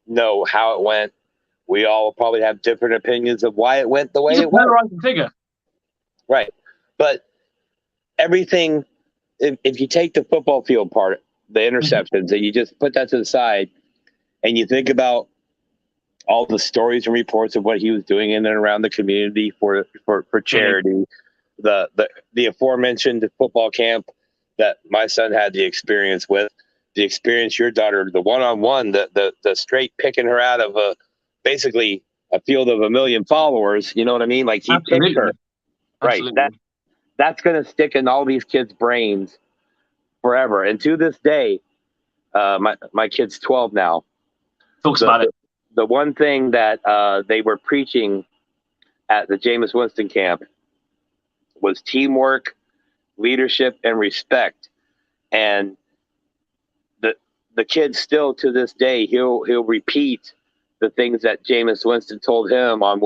know how it went. We all probably have different opinions of why it went the way it went. He's a figure. Right. But everything, if you take the football field part, the interceptions, and you just put that to the side, and you think about all the stories and reports of what he was doing in and around the community for charity, the aforementioned football camp that my son had the experience with, the experience your daughter, the one-on-one, the straight picking her out of basically a field of 1 million followers. You know what I mean? Like, he picked her. Right. That's going to stick in all these kids' brains forever. And to this day, my kid's 12 now. Talks about it. The one thing that they were preaching at the Jameis Winston camp was teamwork, leadership, and respect. And the kid still, to this day, he'll repeat the things that Jameis Winston told him on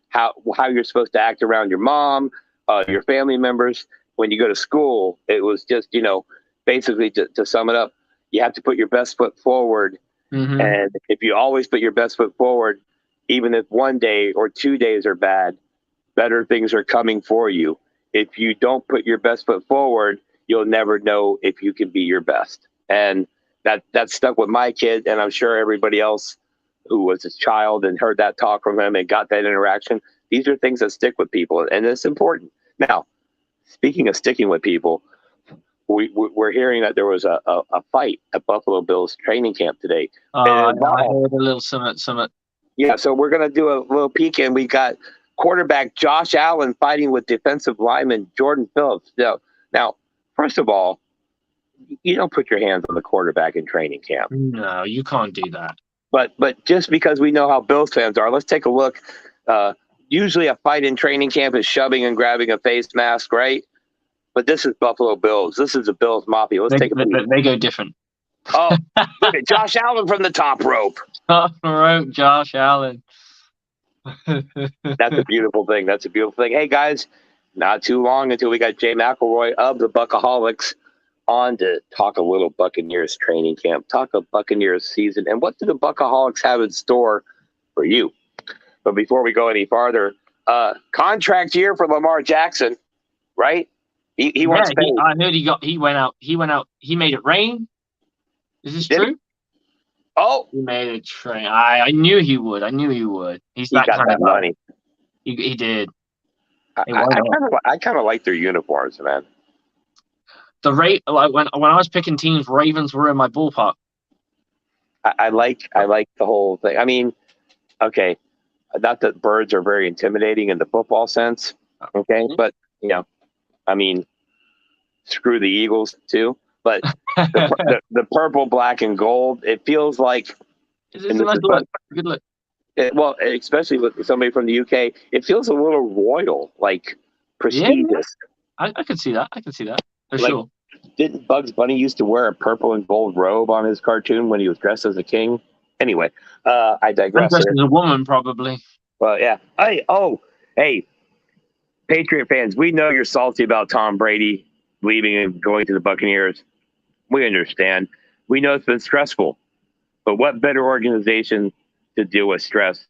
how you're supposed to act around your mom, your family members. When you go to school, it was just, basically to sum it up, you have to put your best foot forward. Mm-hmm. And if you always put your best foot forward, even if 1 day or 2 days are bad, better things are coming for you. If you don't put your best foot forward, you'll never know if you can be your best. And that stuck with my kid, and I'm sure everybody else who was a child and heard that talk from him and got that interaction. These are things that stick with people, and it's important. Now, speaking of sticking with people, we're hearing that there was a fight at Buffalo Bills training camp today. I heard a little summit. Yeah, so we're going to do a little peek, and we got quarterback Josh Allen fighting with defensive lineman Jordan Phillips. Now, first of all, you don't put your hands on the quarterback in training camp. No, you can't do that. But just because we know how Bills fans are, let's take a look. Usually a fight in training camp is shoving and grabbing a face mask, right? But this is Buffalo Bills. This is the Bills Mafia. Let's take a look. They go different. Oh, look at Josh Allen from the top rope. Top rope, Josh Allen. That's a beautiful thing. Hey, guys, not too long until we got Jay McElroy of the Buckaholics on to talk a little Buccaneers training camp, talk a Buccaneers season, and what do the Buckaholics have in store for you? But before we go any farther, contract year for Lamar Jackson, right? He wants paid. I heard he went out. He made it rain. Is this true? Oh, he made it rain. I knew he would. He got that money. He did. I kind of like their uniforms, man. The rate, like when I was picking teams, Ravens were in my ballpark. I like the whole thing. I mean, okay, not that birds are very intimidating in the football sense, okay, but I mean, screw the Eagles too. But the purple, black, and gold, it feels like it's a nice look. Good look. Well, especially with somebody from the UK, it feels a little royal, like prestigious. Yeah. I could see that. For like, sure. Didn't Bugs Bunny used to wear a purple and gold robe on his cartoon when he was dressed as a king? Anyway, I digress. Dressed as a woman, probably. Well, yeah. Hey, Patriot fans, we know you're salty about Tom Brady leaving and going to the Buccaneers. We understand. We know it's been stressful. But what better organization to deal with stress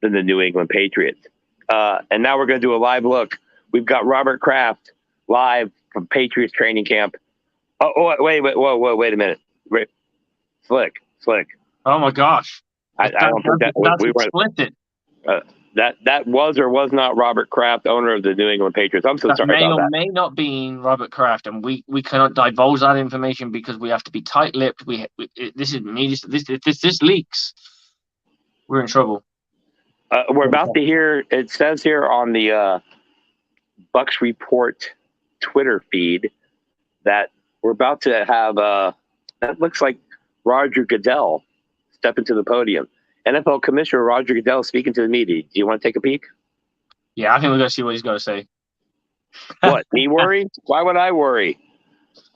than the New England Patriots? And now we're going to do a live look. We've got Robert Kraft live from Patriots training camp. Oh, wait a minute. Wait. Slick. Oh my gosh. I don't think that that's we were explicit. that was or was not Robert Kraft, owner of the New England Patriots. I'm so That sorry may about or that. may not be Robert Kraft, and we cannot divulge that information because we have to be tight-lipped. This is media. This leaks, we're in trouble. We're about to hear. It says here on the Bucs Report Twitter feed that we're about to have. That looks like Roger Goodell step into the podium. NFL Commissioner Roger Goodell speaking to the media. Do you want to take a peek? Yeah, I think we're going to see what he's going to say. What, me worry? Why would I worry?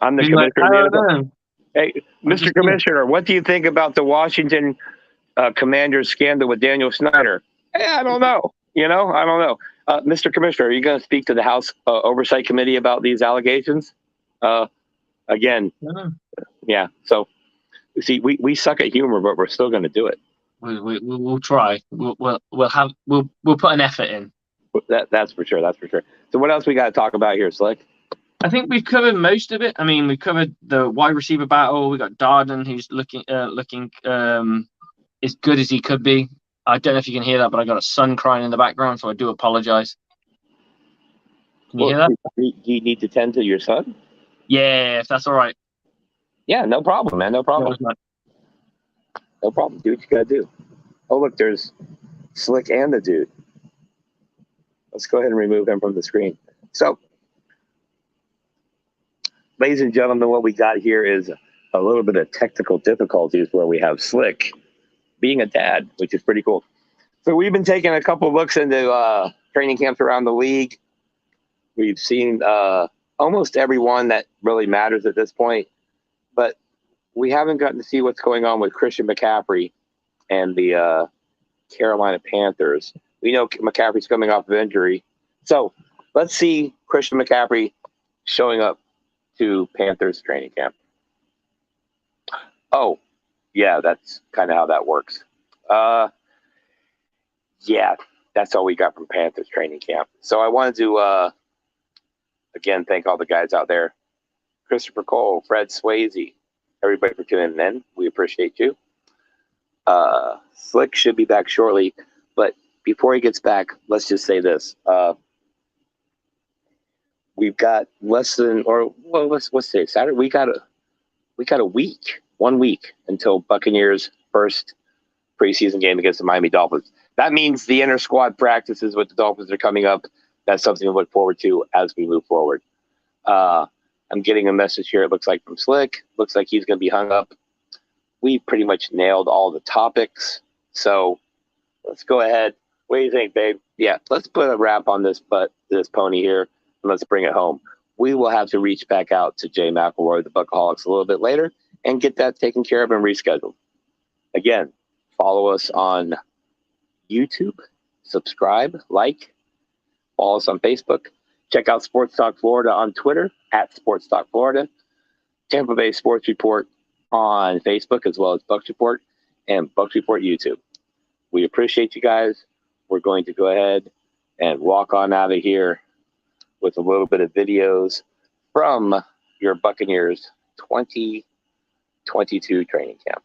I'm the commissioner of the NFL. Hey, Mr. Commissioner, what do you think about the Washington Commanders scandal with Daniel Snyder? Hey, I don't know. I don't know. Mr. Commissioner, are you going to speak to the House Oversight Committee about these allegations? Again, yeah. So, see, we suck at humor, but we're still going to do it. We'll try. We'll put an effort in. That's for sure. That's for sure. So what else we got to talk about here, Slick? I think we've covered most of it. I mean, we covered the wide receiver battle. We got Darden, who's looking as good as he could be. I don't know if you can hear that, but I got a son crying in the background, so I do apologize. Can you hear that? Do you need to tend to your son? Yeah, if that's all right. Yeah, no problem, man. No problem. No problem. Do what you gotta do. Oh, look, there's Slick and the dude. Let's go ahead and remove him from the screen. So, ladies and gentlemen, what we got here is a little bit of technical difficulties where we have Slick being a dad, which is pretty cool. So we've been taking a couple looks into training camps around the league. We've seen almost everyone that really matters at this point, but we haven't gotten to see what's going on with Christian McCaffrey and the Carolina Panthers. We know McCaffrey's coming off of injury. So let's see Christian McCaffrey showing up to Panthers training camp. Oh, yeah, that's kind of how that works. Yeah, that's all we got from Panthers training camp. So I wanted to, again, thank all the guys out there. Christopher Cole, Fred Swayze, everybody for tuning in. We appreciate you. Slick should be back shortly, but before he gets back, let's just say this. We've got less than, or well, let's say Saturday. We got a week, 1 week until Buccaneers' first preseason game against the Miami Dolphins. That means the inter squad practices with the Dolphins are coming up. That's something to look forward to as we move forward. I'm getting a message here. It looks like from Slick. Looks like he's going to be hung up. We pretty much nailed all the topics. So let's go ahead. What do you think, babe? Yeah, let's put a wrap on this pony here, and let's bring it home. We will have to reach back out to Jay McElroy, the Buckaholics, a little bit later and get that taken care of and rescheduled. Again, follow us on YouTube, subscribe, like, follow us on Facebook. Check out Sports Talk Florida on Twitter, @Sports Talk Florida. Tampa Bay Sports Report on Facebook, as well as Bucs Report and Bucs Report YouTube. We appreciate you guys. We're going to go ahead and walk on out of here with a little bit of videos from your Buccaneers 2022 training camp.